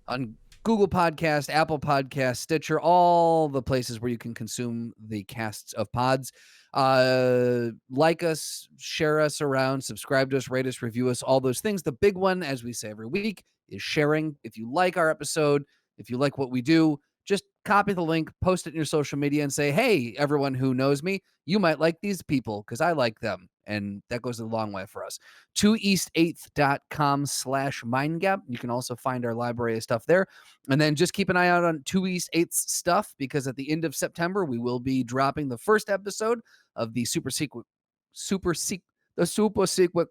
on Google Podcast, Apple Podcast, Stitcher, all the places where you can consume the casts of pods. Like us, share us around, subscribe to us, rate us, review us, all those things. The big one, as we say every week, is sharing. If you like our episode, if you like what we do, just copy the link, post it in your social media, and say, hey, everyone who knows me, you might like these people because I like them. And that goes a long way for us. 2east8th.com/mindgap. You can also find our library of stuff there. And then just keep an eye out on 2 East 8th's stuff, because at the end of September, we will be dropping the first episode of the super secret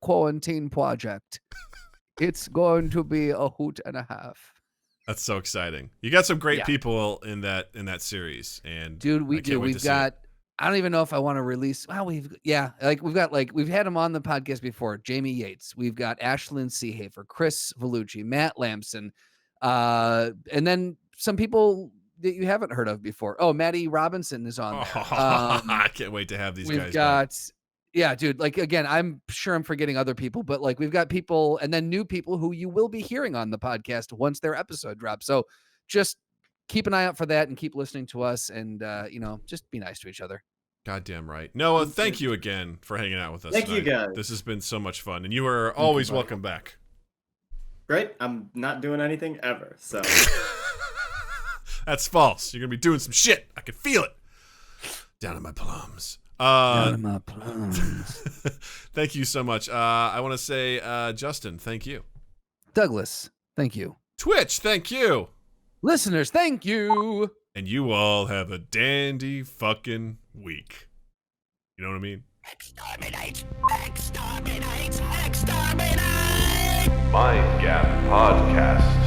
quarantine project. It's going to be a hoot and a half. That's so exciting. You got some great people in that series, and dude, we've got. I don't even know if I want to release. Well, we've had them on the podcast before. Jamie Yates. We've got Ashlyn Seehafer, Chris Vellucci, Matt Lamson, and then some people that you haven't heard of before. Oh, Maddie Robinson is on there. I can't wait to have these guys back. Yeah, dude, like, again, I'm sure I'm forgetting other people, but like we've got people and then new people who you will be hearing on the podcast once their episode drops. So just keep an eye out for that and keep listening to us, and just be nice to each other. Goddamn right. Noah, thank you again for hanging out with us tonight. You guys. This has been so much fun, and you are always welcome back. Great. I'm not doing anything ever, so. That's false. You're going to be doing some shit. I can feel it. Down in my plums. Thank you so much. I want to say, Justin, thank you. Douglas, thank you. Twitch, thank you. Listeners, thank you. And you all have a dandy fucking week. You know what I mean? Exterminate! Exterminate! Exterminate! Mind Gap Podcast.